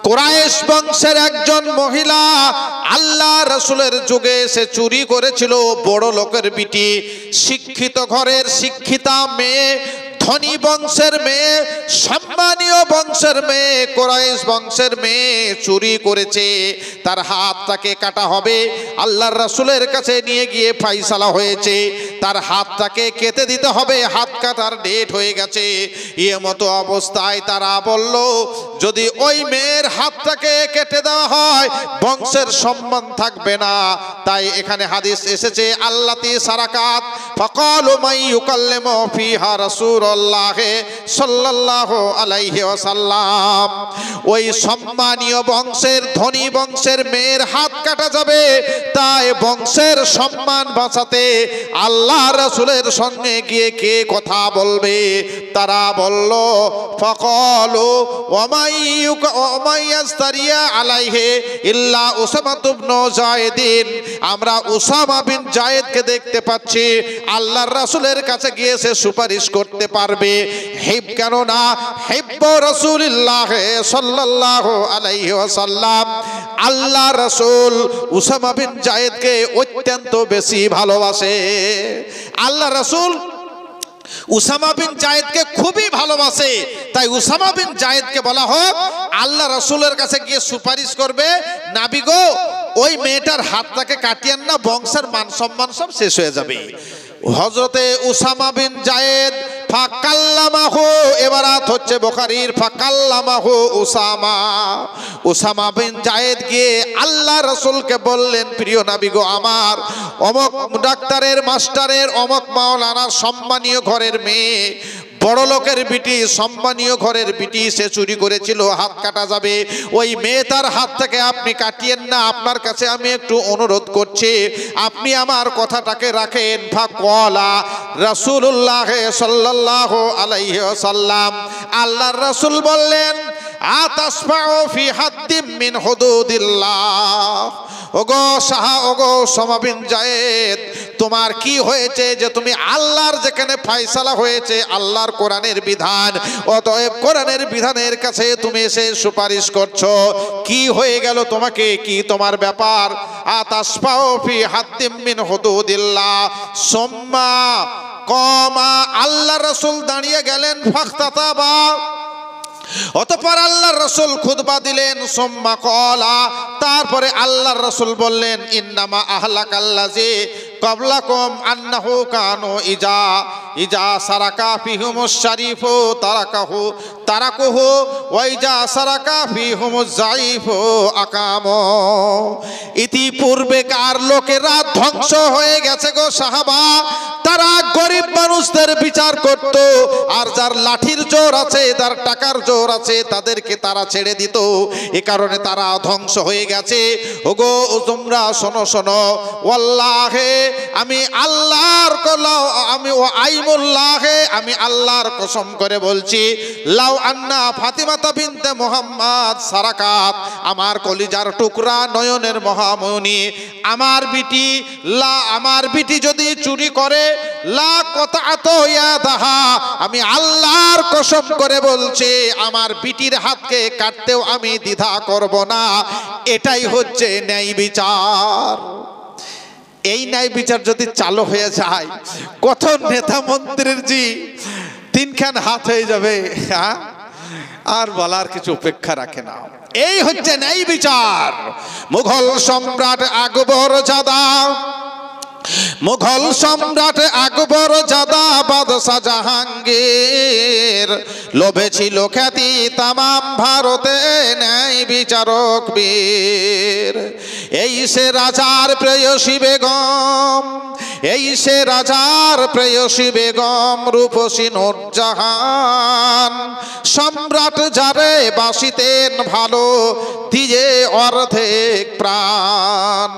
কুরাইশ বংশের একজন মহিলা আল্লাহ রাসূলের যুগে সে চুরি করেছিল। বড় লোকের বিটি, শিক্ষিত ঘরের শিক্ষিতা মেয়ে, ধনী বংশের মেয়ে, সম্মানীয় বংশের মেয়ে, কুরাইশ বংশের মেয়ে চুরি করেছে। তার হাতটাকে কাটা হবে। আল্লাহর রাসূলের কাছে নিয়ে গিয়ে ফয়সালা হয়েছে, তার হাতটাকে কেটে দিতে হবে। হাত কাটার ডেট হয়ে গেছে। মতো অবস্থায় তারা বলল, যদি ওই মেয়ের হাতটাকে কেটে দেওয়া হয় বংশের সম্মান থাকবে না। তাই এখানে হাদিস এসেছে, আল্লাতি সারাকাত ফাকালু মান ইউকাল্লিমু ফিহা রাসূলুল্লাহ সাল্লাল্লাহু আলাইহি ওয়াসাল্লাম। ওই সম্মানীয় বংশের, ধনী বংশের মেয়ের হাত কাটা যাবে। তাই বংশের সম্মান বাঁচাতে আল্লাহ রাসূলের সঙ্গে গিয়ে কে কথা বলবে? তারা বলল, ফাকালু ওয়া মান ইয়াস্তারিয়া আলাইহি ইল্লা উসামা ইবনে যায়েদিন। আমরা উসামা বিন যায়েদকে দেখতে পাচ্ছি, আল্লাহর রাসূলের কাছে গিয়ে সে সুপারিশ করতে পারবে। হিব কেন না, হিব্বু রাসূলিল্লাহ সাল্লাল্লাহু আলাইহি ওয়াসাল্লাম। আল্লাহ রাসূল উসামা বিন যায়েদকে অত্যন্ত বেশি ভালোবাসে। আল্লাহ রাসূল উসামা বিন যায়েদকে খুবই ভালোবাসে। তাই উসামা বিন যায়েদকে বলা হোক, আল্লাহ রাসূলের কাছে গিয়ে সুপারিশ করবে, নবী গো ওই মেয়েটার হাতটাকে কাটিয়েন না, বংশের মান সম্মান সব শেষ হয়ে যাবে। হযরতে উসামা বিন যায়েদ ফাকাল্লামাহু, এবারাত হচ্ছে বুখারীর, ফাকাল্লামাহু উসামা। উসামা বিন যায়েদ গিয়ে আল্লাহ রাসূলকে বললেন, প্রিয় নবী গো আমার, অমক ডাক্তারের, মাস্টারের, অমক মাওলানার সম্মানীয় ঘরের মেয়ে, বড় লোকের বিটি, সম্মানীয় ঘরের বিটি, সে চুরি করেছিল, হাত কাটা যাবে। ওই মেয়ে তার হাত থেকে আপনি কাটিয়েন না, আপনার কাছে আমি একটু অনুরোধ করছি, আপনি আমার কথাটাকে রাখেন। ফাকালা রাসূলুল্লাহ সাল্লাল্লাহু আলাইহি ওয়াসাল্লাম, আল্লাহর রাসূল বললেন, আতাসফাউ ফি হাদ্দিম মিন হুদুদিল্লাহ। ওগো শাহ, ওগো উসামা বিন যায়েদ, তোমার কি হয়েছে যে তুমি আল্লাহর যেখানে ফয়সালা হয়েছে, আল্লাহর কোরআনের বিধান, অতএব কোরআনের বিধানের কাছে তুমি এসে সুপারিশ করছো, কি হয়ে গেল তোমাকে? কি তোমার ব্যাপার? আতাসফাউ ফি হাদ্দিম মিন হুদুদিল্লাহ। সুম্মা কমা, আল্লাহ রাসূল দাঁড়িয়ে গেলেন। ফাখতাতাবা, অতঃপর আল্লাহর রাসূল খুতবা দিলেন। সুম্মা ক্বালা, তারপরে আল্লাহর রাসূল বললেন, ইন্নামা আহলাকাল্লাযী ক্বাবলাকুম আন্নাহু কানু ইজা সারাকা ফিহুমুশ শারীফু তারাকুহু ওয়া ইজা সারাকা ফিহুমুজ যায়ীফু আকামু। ইতিপূর্বেকার লোকেরা ধ্বংস হয়ে গেছে গো সাহাবা, তারা গরিব মানুষদের বিচার করত, আর যার লাঠির জোর আছে, যার টাকার জোর আছে, তাদেরকে তারা ছেড়ে দিত। এ কারণে তারা ধ্বংস হয়ে গেছে। ওগো তোমরা শোনো শোনো, ওয়াল্লাহে আমি আল্লাহর আমি আল্লাহর কসম করে বলছি, লাউ আন্না ফাতিমাতা বিনতে মুহাম্মদ সারাকাত, আমার কলিজার টুকরা নয়নের মহামণি, আমার বিটি যদি চুরি করে, লা কতাআত ইয়াদাহা, আমি আল্লাহর কসম করে বলছি আমার বিটির হাতকে কাটতেও আমি দ্বিধা করব না। এটাই হচ্ছে ন্যায় বিচার। এই ন্যায় বিচার যদি চালু হয়ে যায়, কত নেতা মন্ত্রীর জি তিনখান হাত হয়ে যাবে, হ্যাঁ, আর বলার কিছু অপেক্ষা রাখে না। এই হচ্ছে ন্যায় বিচার। মুঘল সম্রাট আকবর জাদা বাদশাহ জাহাঙ্গীর, লোভে ছিল খ্যাতি তামাম ভারতে ন্যায় বিচারক বীর। এই সে রাজার প্রেয়সী বেগম রূপসী নূরজাহান, সম্রাট যারে বাসিতেন ভালো দিয়ে অর্ধেক প্রাণ।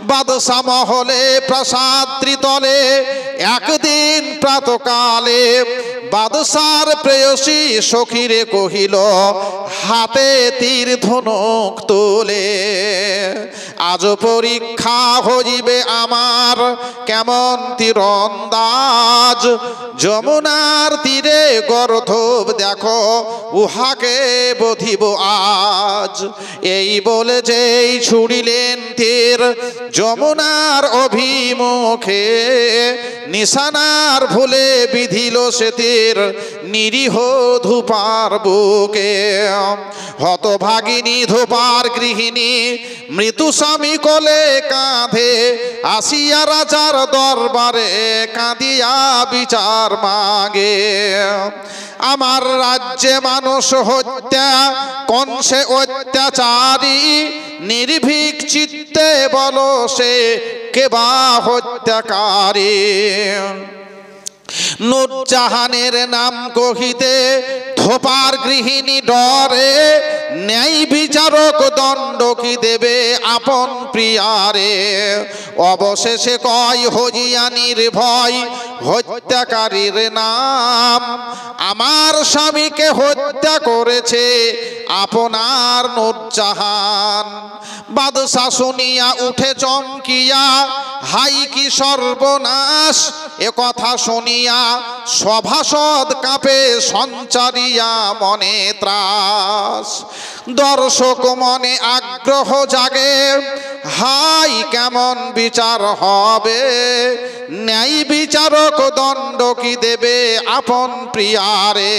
বাদশা মহলে প্রাসাদ ত্রিতলে একদিন প্রাতকালে, বাদশার প্রেয়সী সখীরে কহিল হাতে তীর ধনুক তুলে, আজ পরীক্ষা হইবে আমার কেমন তীরন্দাজ, যমুনার তীরে গর্ধব দেখো উহাকে বধিব আজ। এই বলে যেই ছুড়িলেন তীর যমুনার অভিমুখে, নিশানার ভুলে বিধিল সে তীর নিরীহ ধূপার বুকে। হতভাগিনী ধূপার গৃহিণী মৃত্যু স্বামী কোলে কাঁধে, আসিয়া রাজার দরবারে কাঁদিয়া বিচার মাগে। আমার রাজ্যে মানুষ হত্যা কোন সে অত্যাচারী, নির্ভীক চিত্তে বলো সে কেবা হত্যাকারী। নূরজাহানের নাম কহিতে ধোপার গৃহিণী ডরে, ন্যায় বিচারক দণ্ড কি দেবে আপন প্রিয়ারে। অবশেষে কয় হজিয়ানির ভয় হত্যাকারীর নাম, আমার স্বামীকে হত্যা করেছে আপনার নূরজাহান। বাদশা শুনিয়া উঠে চমকিয়া, হাই কি সর্বনাশ, এ কথা শুনিয়া সভাসদ কাঁপে সঞ্চারিয়া মনে ত্রাস। দর্শক মনে আগ্রহ জাগে, হাই কেমন বিচার হবে, ন্যায় বিচারক দণ্ড কি দেবে আপন প্রিয়ারে।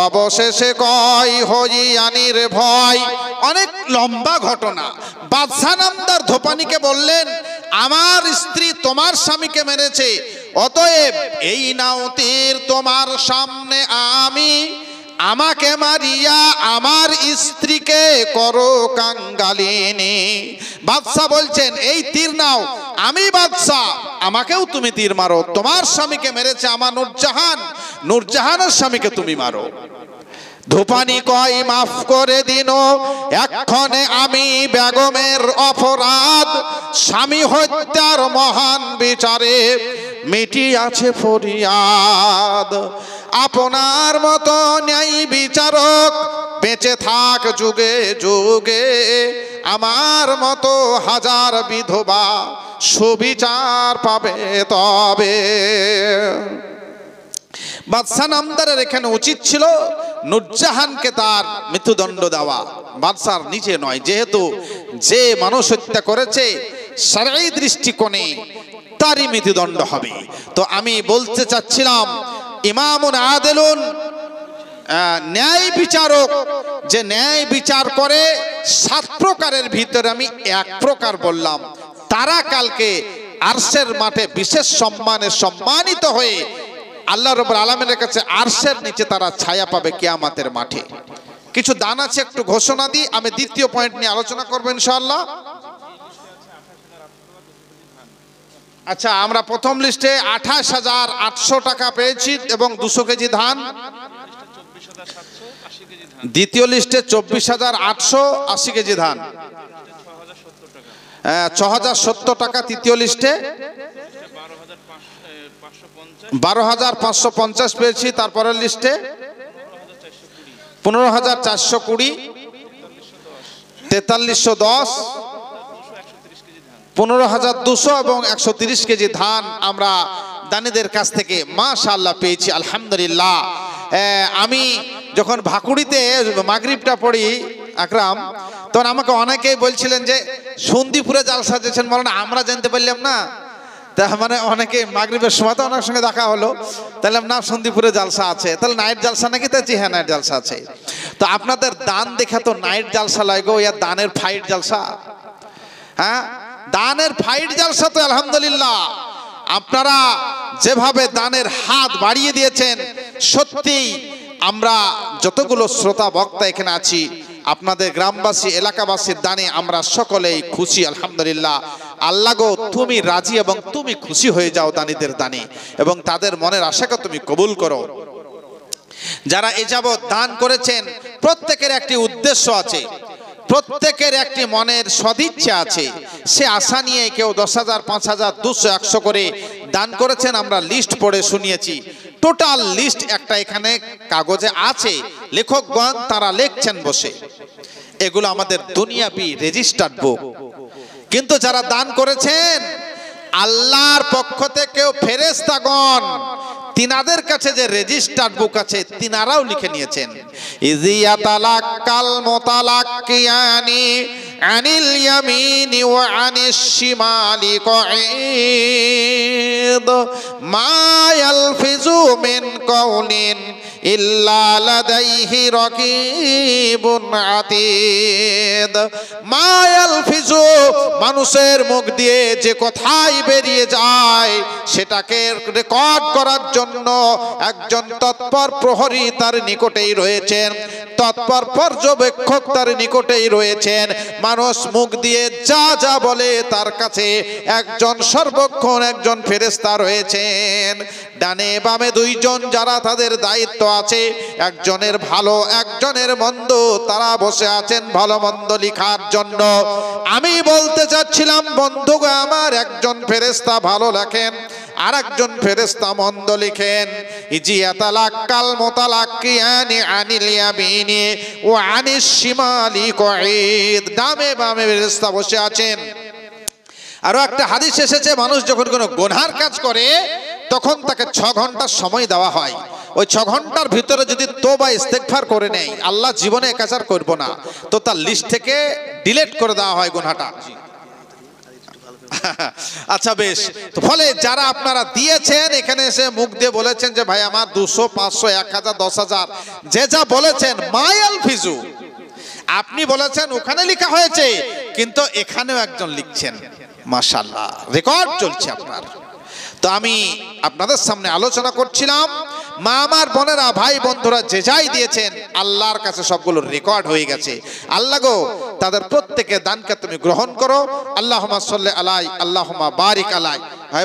অবশেষে কয় হজিয়ানির ভয়, অনেক লম্বা ঘটনা। বাদশা নামদার ধোপানিকে বললেন আমার স্ত্রী তোমার স্বামীকে মেরেছে, অতএব এই নাও তীর তোমার সামনে আমি, আমাকে মারিয়া আমার স্ত্রীকে করো কাঙ্গালিনী। বাদশা বলছেন এই তীর নাও, আমি বাদশা, আমাকেও তুমি তীর মারো। তোমার স্বামীকে মেরেছে আমার নূরজাহান, নূরজাহানের স্বামীকে তুমি মারো। ধূপানি কয় মাফ করে দিন এক্ষণে আমি বেগমের অপরাধ, স্বামী হত্যার মহান বিচারে মিটি আছে ফরিয়াদ। আপনার মতো ন্যায় বিচারক বেঁচে থাক যুগে যুগে, আমার মতো হাজার বিধবা সুবিচার পাবে তবে। বাদশা নামদারের এখানে উচিত ছিল নূরজাহানকে তার মৃত্যুদণ্ড দেওয়া, বাদশার নিচে নয়, যেহেতু যে মানুষ হত্যা করেছে শরঈ দৃষ্টিকোণে তারই মৃত্যুদণ্ড হবে। তো আমি বলতে চাচ্ছিলাম ইমামুন আদিলুন, ন্যায় বিচারক যে ন্যায় বিচার করে 7 প্রকারের ভিতরে আমি 1 প্রকার বললাম, তারা কালকে আরশের মাঠে বিশেষ সম্মানে সম্মানিত হয়ে আল্লাহ রাব্বুল আলামিনের কাছে আরশের নিচে তারা ছায়া পাবে কিয়ামতের মাঠে। কিছু দান আছে, একটু ঘোষণা দিই, আমি দ্বিতীয় পয়েন্ট নিয়ে আলোচনা করব ইনশাআল্লাহ। আচ্ছা, আমরা প্রথম লিস্টে 28,800 টাকা পেয়েছি এবং 200 কেজি ধান। দ্বিতীয় লিস্টে 24,880 কেজি ধান, 6,070 টাকা। তৃতীয় লিস্টে 12,550 পেয়েছি। তারপরের লিস্টে 15,420, 4310, 15,200 এবং 130 কেজি ধান আমরা দানিদের কাছ থেকে মাশাআল্লাহ পেয়েছি, আলহামদুলিল্লাহ। আমি যখন ভাকুড়িতে মাগরিবটা পড়ি আকরাম, তখন আমাকে অনেকেই বলছিলেন যে সন্দীপুরে জালসা দিয়েছেন, বলেন আমরা জানতে পারলাম না। তা মানে অনেকে মাগরিবের সময় তো ওনার সঙ্গে দেখা হলো, তাহলে না সন্দীপুরে জালসা আছে, তাহলে নাইট জালসা নাকি? তা জি হ্যাঁ, নাইট জালসা আছে। তো আপনাদের দান দেখা তো নাইট জালসা লাগো, ইয়া দানের ফাইট জালসা? হ্যাঁ, দানের ফাইট জালসা তো আলহামদুলিল্লাহ। আপনারা যেভাবে দানের হাত বাড়িয়ে দিয়েছেন, সত্যি আমরা যতগুলো শ্রোতা বক্তা এখানে আছি, আপনাদের গ্রামবাসী এলাকাবাসীর দানে আমরা সকলেই খুশি, আলহামদুলিল্লাহ। আল্লাহ গো, তুমি রাজি এবং তুমি খুশি হয়ে যাও দানীদের দানে, এবং তাদের মনের আশাকে তুমি কবুল করো। যারা এ যাবৎ দান করেছেন, প্রত্যেকের একটি উদ্দেশ্য আছে, প্রত্যেকের একটি মনের সদিচ্ছা আছে। সে আশা নিয়ে কেউ 10,000, 5,000, 200, 100 করে দান করেছেন। আমরা লিস্ট পড়ে শুনিয়েছি, টোটাল লিস্ট একটা এখানে কাগজে আছে, লেখকগণ তারা লিখছেন বসে। এগুলো আমাদের দুনিয়াবি রেজিস্টার্ড বুক। কিন্তু যারা দান করেছেন আল্লাহর পক্ষ থেকে ফেরেশতাগণ, তিনাদের কাছে যে রেজিস্টার্ড বুক আছে, তিনারাও লিখে নিয়েছেন। ইজিয়াতালাক্কাল মুতালাক্কিয়ানি আনিল ইয়ামিনি ওয়া আনিশ শিমালি কঈদ মা ইয়ালফিজু মিন কাউলিন ইল্লা লাদাইহি রাকিবুন আতীদ। মা ইয়ালফিজু, মানুষের মুখ দিয়ে যে কথাই বেরিয়ে যায় সেটাকে রেকর্ড করার জন্য একজন তৎপর প্রহরী তার নিকটেই রয়েছেন, তৎপর পর্যবেক্ষক তার নিকটেই রয়েছেন। মানুষ মুখ দিয়ে যা যা বলে তার কাছে একজন সর্বক্ষণ একজন ফেরেশতা রয়েছেন। ডানে বামে দুইজন যারা তাদের দায়িত্ব আছে, একজনের ভালো একজনের মন্দ, তারা বসে আছেন ভালো মন্দ লিখার জন্য। আমি বলতে চাচ্ছিলাম বন্ধুগণ আমার, একজন ফেরেশতা ভালো লেখেন আর একজন ফেরেশতা মন্দ লিখেন। ইজিয়াতালাক্কাল মুতালাক্কিয়ানি আনিল ইয়ামিনি ওয়া আনিশ শিমালি কঈদ, ডানে বামে ফেরেশতা বসে আছেন। আরো একটা হাদিস এসেছে, মানুষ যখন কোনো গুনার কাজ করে তখন তাকে 6 ঘন্টা সময় দেওয়া হয়। ওই 6 ঘন্টার ভিতরে যদি তওবা ইস্তেগফার করে নেয়, আল্লাহ জীবনে এ কাজ আর করব না, তো তার লিস্ট থেকে ডিলিট করে দেওয়া হয় গুনাহটা। আচ্ছা বেশ, তো ফলে যারা আপনারা দিয়েছেন, এখানে এসে মুখ দিয়ে বলেছেন যে ভাই আমার 200, 500, 1000, 10,000 যে যা বলেছেন, মায়াল ফিজু আপনি বলেছেন ওখানে লেখা হয়েছে, কিন্তু এখানেও একজন লিখছেন, মাশাআল্লাহ রেকর্ড চলছে আপনার। তো আমি আপনাদের সামনে আলোচনা করছিলাম, মা আমার বোনেরা ভাই বন্ধুরা যে যাই দিয়েছেন, আল্লাহর কাছে সবগুলো রেকর্ড হয়ে গেছে। আল্লাহ গো, তাদের প্রত্যেকের দানকে তুমি গ্রহণ করো। আল্লাহুম্মা সাল্লি আলাই, আল্লাহুম্মা বারিক আলাই।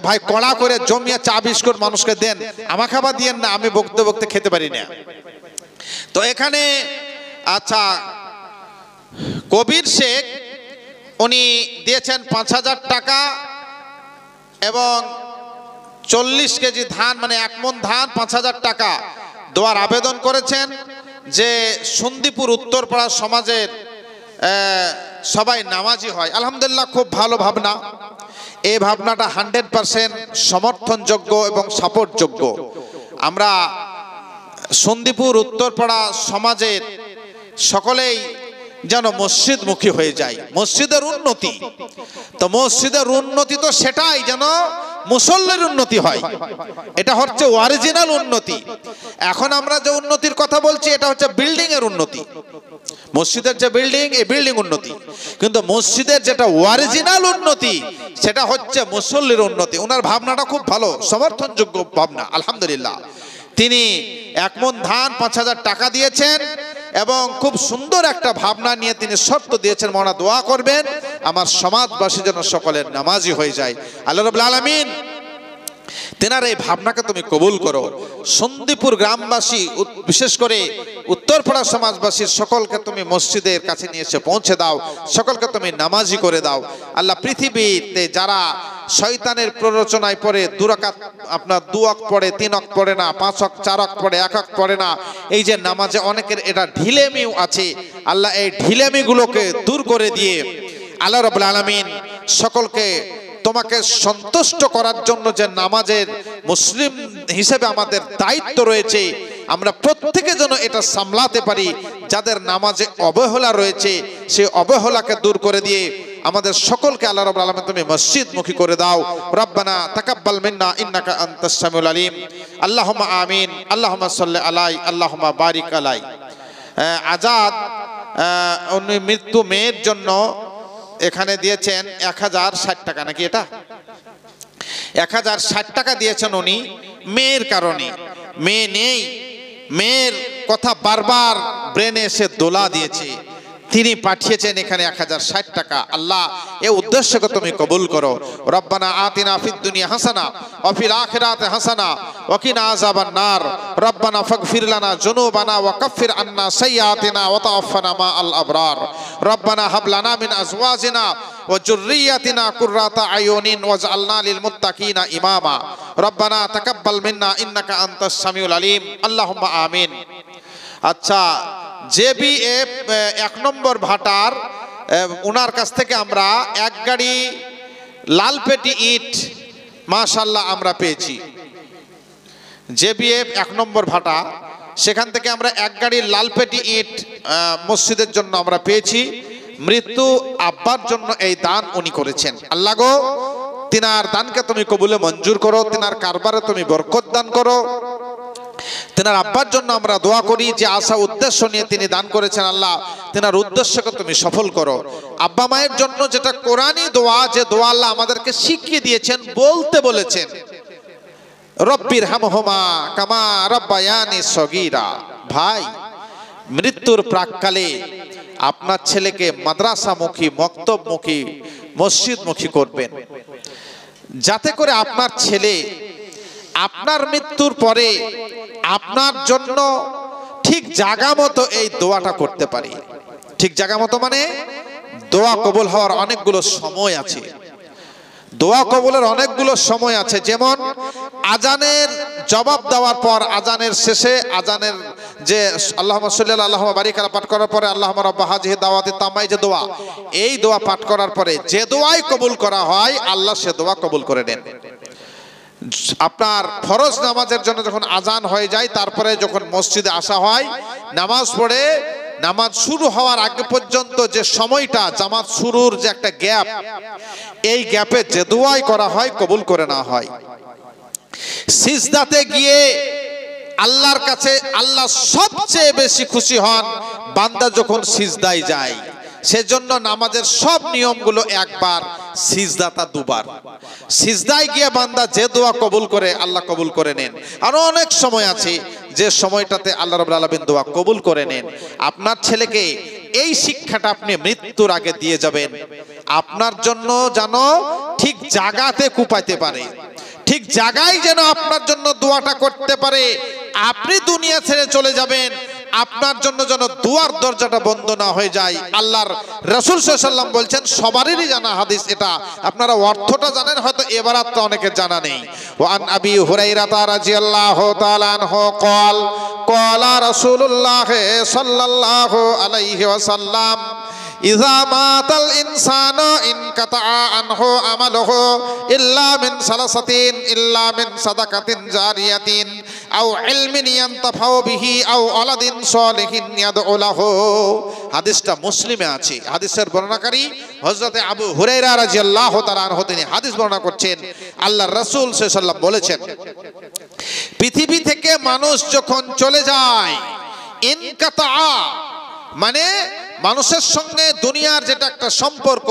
ভাই কড়া করে জমিয়ে চা বিস্কুট মানুষকে দেন, আমাকে আবার দিয়েন না, আমি বকতে বকতে খেতে পারি না। তো এখানে আচ্ছা, কবির শেখ উনি দিয়েছেন 5,000 টাকা এবং 40 কেজি ধান, মানে 1 মণ ধান, 5,000 টাকা দেওয়ার আবেদন করেছেন। যে সন্দীপুর উত্তরপাড়া সমাজের সবাই নামাজি হয়, আলহামদুলিল্লাহ খুব ভালো ভাবনা। এই ভাবনাটা 100% সমর্থনযোগ্য এবং সাপোর্টযোগ্য। আমরা সন্দীপুর উত্তরপাড়া সমাজের সকলেই যেন মসজিদমুখী হয়ে যায়, মসজিদের উন্নতি। তো মসজিদের উন্নতি তো সেটাই যেন মুসল্লির উন্নতি হয়, এটা হচ্ছে অরিজিনাল উন্নতি। এখন আমরা যে উন্নতির কথা বলছি এটা হচ্ছে বিল্ডিং এর উন্নতি, মসজিদের যে বিল্ডিং, এই বিল্ডিং উন্নতি। কিন্তু মসজিদের যেটা অরিজিনাল উন্নতি সেটা হচ্ছে মুসল্লির উন্নতি। ওনার ভাবনাটা খুব ভালো, সমর্থনযোগ্য ভাবনা, আলহামদুলিল্লাহ। তিনি 1 মণ ধান 5,000 টাকা দিয়েছেন এবং খুব সুন্দর একটা ভাবনা নিয়ে তিনি শর্ত দিয়েছেন, মওলানা দোয়া করবেন আমার সমাজবাসী যেন সকলের নামাজি হয়ে যায়। আল্লাহ রাব্বুল আলামিন তেনার এই ভাবনাকে তুমি কবুল করো। সন্দীপুর গ্রামবাসী, বিশেষ করে উত্তরপাড়া সমাজবাসীর সকলকে তুমি মসজিদের কাছে নিয়ে এসে পৌঁছে দাও, সকলকে তুমি নামাজি করে দাও। আল্লাহ, পৃথিবীতে যারা শয়তানের প্ররোচনায় পড়ে দুরাকাত আপনার 2 ওয়াক্ত পড়ে, 3 ওয়াক্ত পড়ে না, 5 ওয়াক্ত 4 ওয়াক্ত পড়ে, 1 ওয়াক্ত পড়ে না, এই যে নামাজে অনেকের এটা ঢিলেমিও আছে, আল্লাহ এই ঢিলেমিগুলোকে দূর করে দিয়ে আল্লাহ রাব্বুল আলামিন সকলকে তোমাকে সন্তুষ্ট করার জন্য যে নামাজের মুসলিম হিসেবে আমাদের দায়িত্ব রয়েছে, আমরা প্রত্যেকে যেন এটা সামলাতে পারি। যাদের নামাজে অবহেলা রয়েছে সেই অবহেলাকে দূর করে দিয়ে আমাদের সকলকে আল্লাহ রাব্বুল আলামিন তুমি মসজিদমুখী করে দাও। রব্বানা তাকাব্বাল মিন্না ইন্নাকা আনতাস সামিউল আলিম। আল্লাহুম্মা আমিন। আল্লাহুম্মা সাল্লি আলাই, আল্লাহুম্মা বারিক আলাই। আজাদ উনি মৃত্যু মেয়ের জন্য এখানে দিয়েছেন 1060 টাকা, নাকি এটা 1060 টাকা দিয়েছেন উনি মেয়ের কারণে। মেয়ে নেই, মেয়ের কথা বারবার ব্রেনে এসে দোলা দিয়েছে, তিনি পাঠিয়েছেন এখানে 1060 টাকা। আল্লাহ এই উদ্দেশ্যকে তুমি কবুল করো। রব্বানা আতিনা ফিদ দুনিয়া হাসানা ওয়া ফিল আখিরাতি হাসানা ওয়া কিনা আযাবান নার। রব্বানা ফাগফির লানা যুনুবানা ওয়া কাফির আন্না সাইয়্যাতিনা ওয়া তাওফানা মা আল আবরার। রব্বানা হাব লানা মিন আজওয়াজিনা ওয়া যুররিয়াতিনা কুররাতা আয়ুনিন ওয়াজআলনা লিল মুত্তাকিনা ইমামা। রব্বানা তাকাব্বাল মিন্না ইন্নাকা আনতাস সামিউল আলিম। আল্লাহুম্মা আমিন। আচ্ছা, জেবিএফ 1 নম্বর ভাটার ওনার কাছ থেকে আমরা 1 গাড়ি লালপেটি ইট মাশাআল্লাহ আমরা পেয়েছি। জেবিএফ 1 নম্বর ভাটা, সেখান থেকে আমরা 1 গাড়ি লালপেটি ইট মসজিদের জন্য আমরা পেয়েছি। মৃত্যু আব্বার জন্য এই দান উনি করেছেন। আল্লাহ গো, তিনার দানকে তুমি কবুলে মঞ্জুর করো, তিনার কারবারে তুমি বরকত দান করো। তেনার আব্বার জন্য আমরা দোয়া করি, যে আশা উদ্দেশ্য নিয়ে তিনি দান করেছেন, আল্লাহ তেনার উদ্দেশ্যকে তুমি সফল করো। আব্বা মায়ের জন্য যেটা কোরআনী দোয়া, যে দোয়া আল্লাহ আমাদেরকে শিখিয়ে দিয়েছেন, বলতে বলেছেন, রব্বির হামহুমা কামা রাব্বায়ানি সগীরা। ভাই, মৃত্যুর প্রাককালে আপনার ছেলেকে মাদ্রাসামুখী, মক্তবমুখী, মসজিদমুখী করবেন, যাতে করে আপনার ছেলে আপনার মৃত্যুর পরে আপনার জন্য ঠিক জায়গা মতো এই দোয়াটা করতে পারে। ঠিক জায়গা মতো মানে দোয়া কবুল হওয়ার অনেকগুলো সময় আছে। দোয়া কবুলের অনেকগুলো সময় আছে, যেমন আজানের জবাব দেওয়ার পর, আজানের শেষে, আজানের যে আল্লাহুম্মা সাল্লি আলা আল্লাহুম্মা বারিক আলা পাঠ করার পরে আল্লাহুম্মা রাব্বা হাযিহি দাওয়াতি তাম্মাই যে দোয়া, এই দোয়া পাঠ করার পরে যে দোয়াই কবুল করা হয়, আল্লাহ সে দোয়া কবুল করে নেন। আপনার ফরজ নামাজের জন্য যখন আজান হয়ে যায়, তারপরে যখন মসজিদে আসা হয়, নামাজ পড়ে নামাজ শুরু হওয়ার আগে পর্যন্ত যে সময়টা, জামাত শুরুর যে একটা গ্যাপ, এই গ্যাপে যে দোয়াই করা হয় কবুল করে না হয়। সিজদাতে গিয়ে আল্লাহর কাছে আল্লাহ সবচেয়ে বেশি খুশি হন বান্দা যখন সিজদায় যায়। সেজন্য নামাজের সব নিয়মগুলো একবার, সিজদাটা 2 বার। সিজদায় গিয়ে বান্দা যে দোয়া কবুল করে, আল্লাহ কবুল করে নেন। আরো অনেক সময় আছে যে সময়টাতে আল্লাহ রাব্বুল আলামিন দোয়া কবুল করে নেন। আপনার ছেলেকে এই শিক্ষাটা আপনি মৃত্যুর আগে দিয়ে যাবেন, আপনার জন্য যেন ঠিক জায়গাতে কুপাইতে পারে, ঠিক জায়গায় যেন আপনার জন্য দোয়াটা করতে পারে। আপনি দুনিয়া ছেড়ে চলে যাবেন, আপনার জন্য যেন দুয়ার দরজাটা বন্ধ না হয়ে যায়। আল্লাহর রাসূল সাল্লাল্লাহু আলাইহি ওয়াসাল্লাম বলছেন, সবারই জানা হাদিস এটা, আপনারা অর্থটা জানেন, হয়তো এবারাতটা অনেকের জানা নেই। ওয়ান আবি হুরায়রা রাদিয়াল্লাহু তাআলা আনহু قال قال رسول الله সাল্লাল্লাহু আলাইহি ওয়াসাল্লাম, ইযা মাতাল ইনসানু ইনকাতা আনহু আমালুহু ইল্লা মিন সালাসাতিন ইল্লা মিন সাদাকাতিন জারিয়াতিন আও ইলমিন ইয়ানতাফাউ বিহি আও ওয়ালাদিন সালিহিন ইয়াদউ লাহু। হাদিসটা মুসলিমে আছে। হাদিসের বর্ণনাকারী হযরত আবু হুরায়রা রাদিয়াল্লাহু তাআলা আনহু, তিনি হাদিস বর্ণনা করছেন, আল্লাহর রাসূল সাল্লাল্লাহু আলাইহি ওয়াসাল্লাম বলেছেন, পৃথিবী থেকে মানুষ যখন চলে যায়, ইনকাতা মানে মানুষের সঙ্গে দুনিয়ার যেটা একটা সম্পর্ক,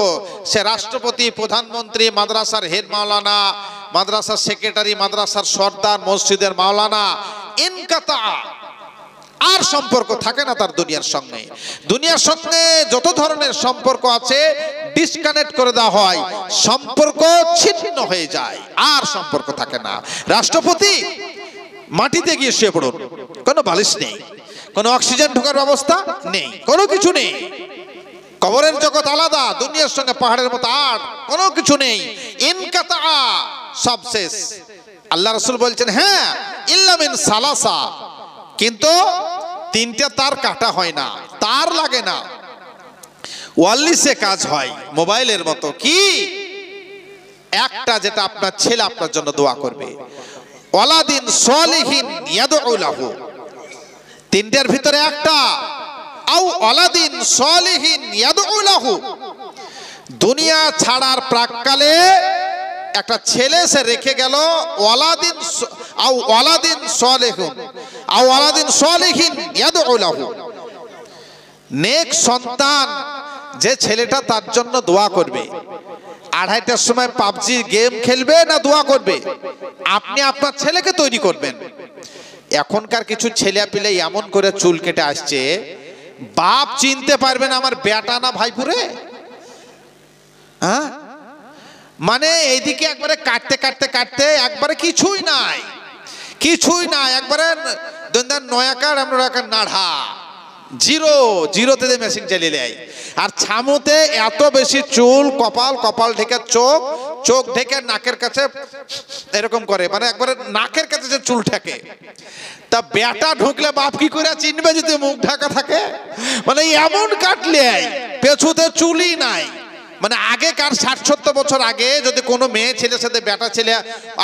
সে রাষ্ট্রপতি, প্রধানমন্ত্রী, মাদ্রাসার হেড মাওলানা, মাদ্রাসার সেক্রেটারি, মাদ্রাসার সর্দার, মসজিদের মাওলানা, ইনকাতা, আর সম্পর্ক থাকে না তার দুনিয়ার সঙ্গে। দুনিয়ার সঙ্গে যত ধরনের সম্পর্ক আছে ডিসকানেক্ট করে দেওয়া হয়, সম্পর্ক ছিন্ন হয়ে যায়, আর সম্পর্ক থাকে না। রাষ্ট্রপতি মাটিতে গিয়ে শুয়ে পড়ুন, কোনো বালিশ নেই, কোনো অক্সিজেন ঢোকার ব্যবস্থা নেই, কোনো কিছু নেই। কবরের জগৎ আলাদা, দুনিয়ার সঙ্গে পাহাড়ের মতো আর কোনো কিছু নেই। ইনকাতা, সব শেষ। আল্লাহ রাসূল বলছেন হ্যাঁ ইল্লা মিন সালাসা, কিন্তু তিনটা তার কাটা হয় না, তার লাগে না, ওয়ারলেসে কাজ হয়, মোবাইলের মতো। কি? একটা যেটা আপনার ছেলে আপনার জন্য দোয়া করবে, ওয়ালাদিন সলিহিন ইয়াদউ লাহু, তিনটার ভিতরে একটা, আও ওয়ালাদিন সলিহিন ইয়াদউ লাহু, দুনিয়া ছাড়ার প্রাককালে একটা ছেলে সে রেখে গেল, ওয়ালাদিন আও ওয়ালাদিন সলিহুন আও ওয়ালাদিন সলিহিন ইয়াদউ লাহু, নেক সন্তান যে ছেলেটা তার জন্য দোয়া করবে। 2:30টার সময় পাবজি গেম খেলবে না দোয়া করবে? আপনি আপনার ছেলেকে তৈরি করবেন। এখনকার কিছু ছেলে পিলে এমন করে চুল কেটে আসছে, বাপ চিনতে পারবে না আমার বেটা না ভাইপুরে। হ্যাঁ, মানে এইদিকে একবারে কাটতে কাটতে কাটতে একবারে কিছুই নাই, কিছুই নাই, একবারে নয়াকার আমরা নাড়া জিরো, জিরোতে মেশিন চালিয়ে দেয়। আর ছামুতে এত বেশি চুল, কপাল, কপাল ঢেকে চোখ, চোখ ঢেকে নাকের কাছে এরকম করে, মানে একবারে নাকের কাছে যে চুল ঠেকে। তা বেটা ঢুকলে বাপ কি করে চিনবে যদি মুখ ঢাকা থাকে? মানে এমন কাটলে পেছুতে চুলই নাই। মানে আগেকার 60-70 বছর আগে যদি কোনো মেয়ে ছেলের সাথে বেটা ছেলে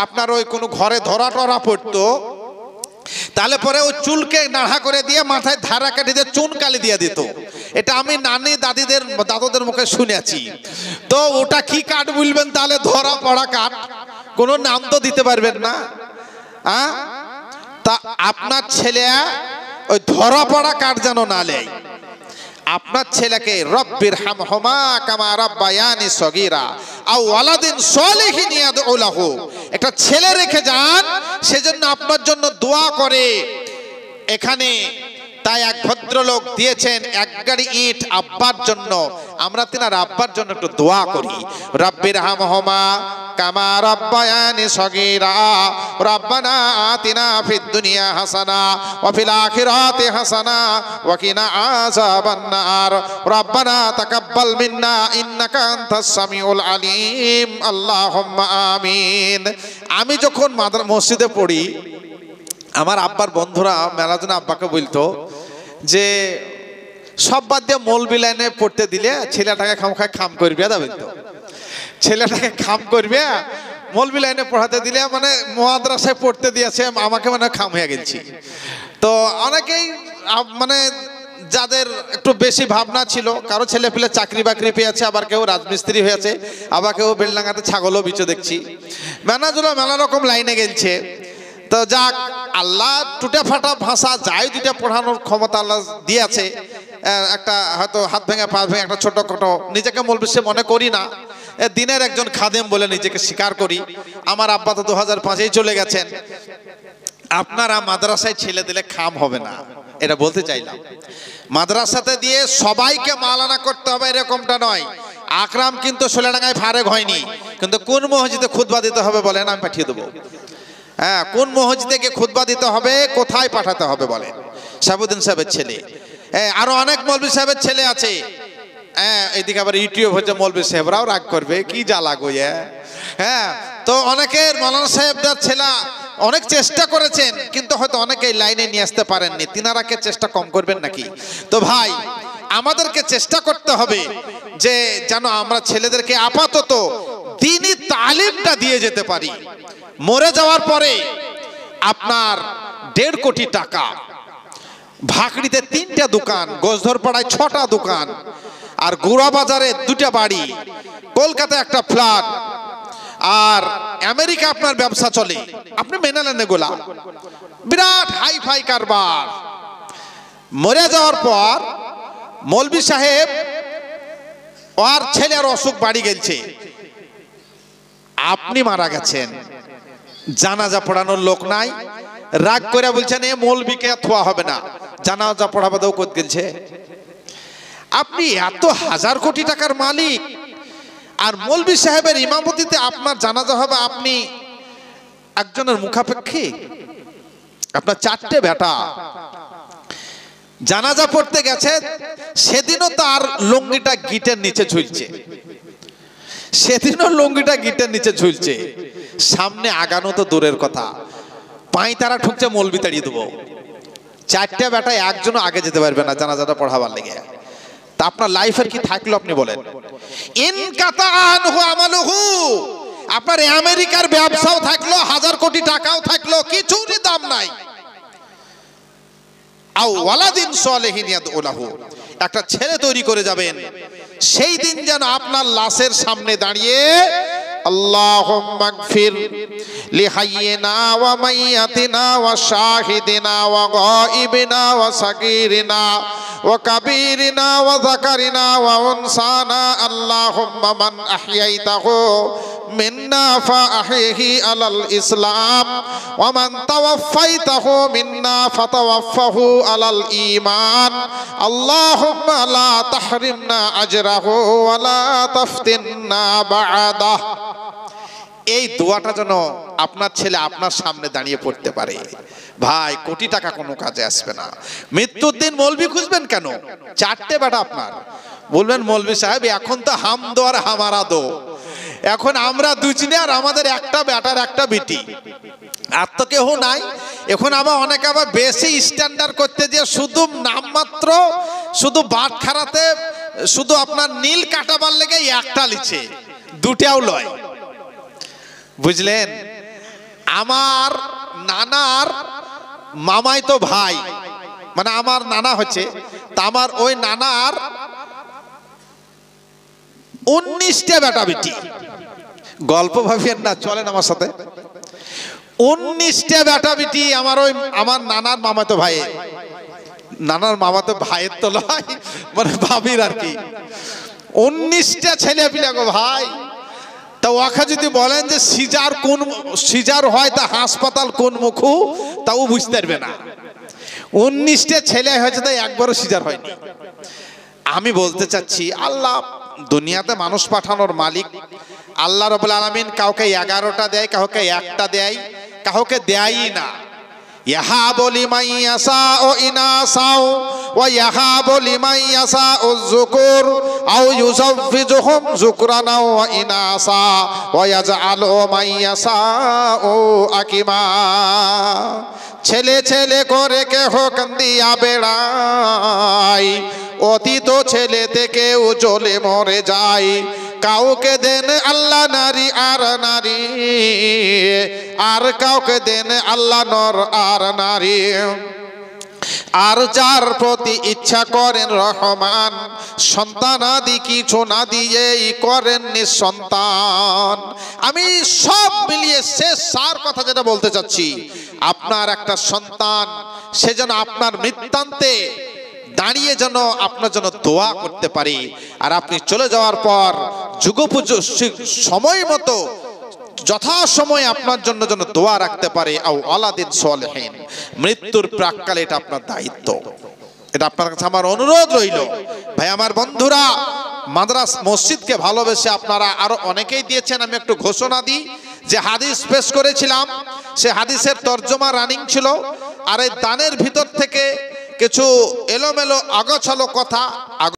আপনার ওই কোনো ঘরে ধরা টরা পড়তো, তাহলে পরে ওই চুলকে নাড়া করে দিয়ে মাথায় ধারা কাটি দিয়ে চুন কালি দিয়ে দিত। এটা আমি নানি দাদুদের মুখে শুনেছি। তো ওটা কি কাঠ বলবেন তাহলে? ধরা পড়া কাঠ, কোনো নাম তো দিতে পারবেন না। তা আপনার ছেলে ওই ধরা পড়া কাঠ যেন না নেয়। আপনার ছেলেকে রব্বির হামহুমা কামা রাব্বায়ানি সগীরা আও ওয়ালাদিন সলিহিন ইয়াদউ লাহু, একটা ছেলে রেখে যান, সেজন্য আপনার জন্য দোয়া করে। এখানে তাই এক ভদ্রলোক দিয়েছেন এক গাড়ি ইট আব্বার জন্য। আমরা তিনার আব্বার জন্য একটু দোয়া করি, রব্বির হামহুমা কামা রাব্বায়ানি সগীরা রব্বানা আতিনা ফিদ দুনিয়া হাসানা ওয়া ফিল আখিরাতি হাসানা ওয়া কিনা আযাবান নার রব্বানা তাকাব্বাল মিন্না ইন্নাকা আনতাস সামিউল আলিম আল্লাহুম্মা আমিন। আমি যখন মসজিদে পড়ি, আমার আব্বার বন্ধুরা মেলাজন আব্বাকে বলতো যে সব বাদ দিয়ে মৌলবি লাইনে পড়তে দিলে ছেলেটাকে খাম করবে, বলতো ছেলেটাকে খাম করবে, মৌলবি লাইনে পড়াতে দিলে মানে মাদ্রাসায় পড়তে দিয়েছে, আমাকে মানে খাম হয়ে গেছি। তো অনেকেই মানে যাদের একটু বেশি ভাবনা ছিল, কারো ছেলে পেলে চাকরি বাকরি পেয়েছে, আবার কেউ রাজমিস্ত্রি হয়েছে, আবার কেউ বেলডাঙ্গাতে ছাগলও বিচে দেখছি, মেনাজুলা মেলা রকম লাইনে গেলছে। তো যাক, আল্লাহ টুটে ফাটা ভাষা যাই দুটা পড়ানোর ক্ষমতা আল্লাহ দিয়েছে। একটা হয়তো হাত ভেঙে পা ভেঙে একটা ছোটখাটো, নিজেকে মৌলবি সে মনে করি না, দিনের একজন খাদেম বলে নিজেকে স্বীকার করি। আমার আব্বা তো 2005-এই চলে গেছেন। আপনারা মাদ্রাসায় ছেলে দিলে খাম হবে না, এটা বলতে চাইলাম। মাদ্রাসাতে দিয়ে সবাইকে মালানা করতে হবে এরকমটা নয়। আকরাম কিন্তু সোলেডাঙ্গায় ফারেক হয়নি, কিন্তু কোন মসজিদে খুতবা দিতে হবে বলেন, আমি পাঠিয়ে দেবো। হ্যাঁ, কোন মসজিদে গিয়ে খুতবা দিতে হবে, কোথায় পাঠাতে হবে বলেন। সাবুদ্দিন সাহেবের ছেলে, আরো অনেক মৌলবি সাহেবের ছেলে আছে। এইদিকে আবার ইউটিউব হচ্ছে, মৌলবি সাহেবরাও রাগ করবে, কি জ্বালা গো। হ্যাঁ, তো অনেকের মৌলানা সাহেবদের ছেলে অনেক চেষ্টা করেছেন, কিন্তু হয়তো অনেকেই লাইনে নিয়ে আসতে পারেননি। তিনারাকে চেষ্টা কম করবেন নাকি? তো ভাই, আমাদেরকে চেষ্টা করতে হবে যে যেন আমরা ছেলেদেরকে আপাতত দ্বীনি তালিমটা দিয়ে যেতে পারি। মরে যাওয়ার পরে আপনার 1.5 কোটি টাকা, ভাকড়িতে 3টা দোকান, গোসধরপাড়ায় 6টা দোকান, আর গুড়া বাজারে 2টা বাড়ি, কলকাতায় একটা ফ্ল্যাট, আর আমেরিকা আপনার ব্যবসা চলে। আপনি মেনে নেন এগুলা, বিরাট হাই ফাই কারবার। মরে যাওয়ার পর মৌলবি সাহেব আর ছেলের অসুখ বাড়ি গেছে, আপনি মারা গেছেন, জানাজা পড়ানোর লোক নাই, রাগ করে বলছেন এ মৌলবিকে থোয়া হবে না, জানাজা পড়াবে দাও করতে গেছে। আপনি এত 1000 কোটি টাকার মালিক, আর মৌলভী সাহেবের ইমামতিতে আপনার জানাজা হবে, আপনি একজনের মুখাপেক্ষী, আপনার 4টে বেটা জানাজা পড়তে গেছে, সেদিনও তার লুঙ্গিটা গিটের নিচে ঝুলছে, সেদিনও লুঙ্গিটা গিটের নিচে ঝুলছে। সামনে আগানো তো দূরের কথা, পাই তারা ঠুকছে, মৌলবি তাড়িয়ে দেবো। 4টে বেটা একজনও আগে যেতে পারবে না জানাজাটা পড়াবার লেগে। তা আপনার লাইফের কি থাকলো আপনি বলেন? আপনার আমেরিকার ব্যবসাও থাকলো, 1000 কোটি টাকাও থাকলো, কিছুরই দাম নাই। একটা ছেলে তৈরি করে যাবেন, সেই দিন যেন আপনার লাশের সামনে দাঁড়িয়ে আল্লাহুম্মা গফির লিহাইয়িনা ওয়া মাইয়াতিনা ওয়া শাহিদিনা ওয়া গায়িবিনা ওয়া সাগীরিনা ওয়া কাবীরিনা ওয়া যাকারিনা ওয়া উনসানা আল্লাহুম্মা মান আহইয়াইতাহু মিন্না ফাআহইহি আলাল ইসলাম ওয়া মান তাওয়াফাইতাহু মিন্না ফাতাওয়াফাহু আলাল ঈমান আল্লাহুম্মা লা তাহরিমনা আজরাহু ওয়া লা তাফতিননা বা'দাহ। এই দোয়াটা যেন আপনার ছেলে আপনার সামনে দাঁড়িয়ে পড়তে পারে। ভাই, কোটি টাকা কোনো কাজে আসবে না। মৃত্যুর দিন মৌলবি খুঁজবেন কেন? 4টে বেটা আপনার, বলবেন মৌলবি সাহেব এখন তো হাম দো আর হামারা দো, এখন আমরা দুজনে আর আমাদের একটা বেটার একটা বিটি, আর তো কেউ নাই। এখন আবার অনেকে আবার বেশি স্ট্যান্ডার্ড করতে যে শুধু নামমাত্র, শুধু বাট খারাতে, শুধু আপনার নীল কাটাবার লেগে একটা লিছে, 2টাও লয়। বুঝলেন? আমার নানার মামাই তো ভাই, মানে আমার নানা হচ্ছে, তা আমার ওই নানার 19টে বেটা বেটি। গল্প ভাবিয়েন না, চলেন আমার সাথে। 19টে বেটা বেটি আমার ওই আমার নানার মামাতো ভাই, নানার মামাতো ভাইয়ের তো লয়, মানে ভাবির আর কি। 19টা ছেলে পিলে গো ভাই। তা ওকে যদি বলেন যে সিজার কোন সিজার হয়, তা হাসপাতাল কোন মুখু, তাও বুঝতে পারবে না। 19টে ছেলে হয়েছে, তাই একবারও সিজার হয়নি। আমি বলতে চাচ্ছি, আল্লাহ দুনিয়াতে মানুষ পাঠানোর মালিক আল্লাহ রাব্বুল আলামিন। কাউকে 11টা দেয়, কাউকে 1টা দেয়, কাউকে দেয়ই না। ইয়াহাবু লিমান ইয়াশাউ ইনাসাও ওয়া ইয়াহাবু লিমান ইয়াশাউ যুকুর আও ইউযাফফিজুহুম যুকরানা ওয়া ইনাসা ওয়া ইয়াজআলু মান ইয়াশাউ আকিমা। ছেলে ছেলে করে কেহ কান্দিয়া বেড়ায়, অতীত ছেলে থেকে জ্বলে মরে যায়। কাউকে দেন আল্লাহ নারী আর নারী, আর কাউকে দেন আল্লাহ নর আর নারী। আর যার প্রতি ইচ্ছা করেন রহমান, সন্তান আদি কিছু না দিয়েই করেন নিঃসন্তান। আমি সব মিলিয়ে শেষ সার কথা যেটা বলতে চাচ্ছি, আপনার একটা সন্তান, সে যেন আপনার মৃত্যুতে দাঁড়িয়ে যেন আপনার জন্য দোয়া করতে পারি, আর আপনি চলে যাওয়ার পর যুগোপযোগী সময় মতো যথাসময়ে আপনার জন্য যেন দোয়া রাখতে পারে। আও আলাদিন সলিহিন, মৃত্যুর প্রাককালে এটা আপনার দায়িত্ব। এটা আপনার কাছে আমার অনুরোধ রইল। ভাই আমার বন্ধুরা, মাদ্রাস মসজিদকে ভালোবেসে আপনারা আরো অনেকেই দিয়েছেন। আমি একটু ঘোষণা দিই যে হাদিস পেশ করেছিলাম, সে হাদিসের তর্জমা রানিং ছিল, আর এই দানের ভিতর থেকে কিছু এলোমেলো আগোছালো কথা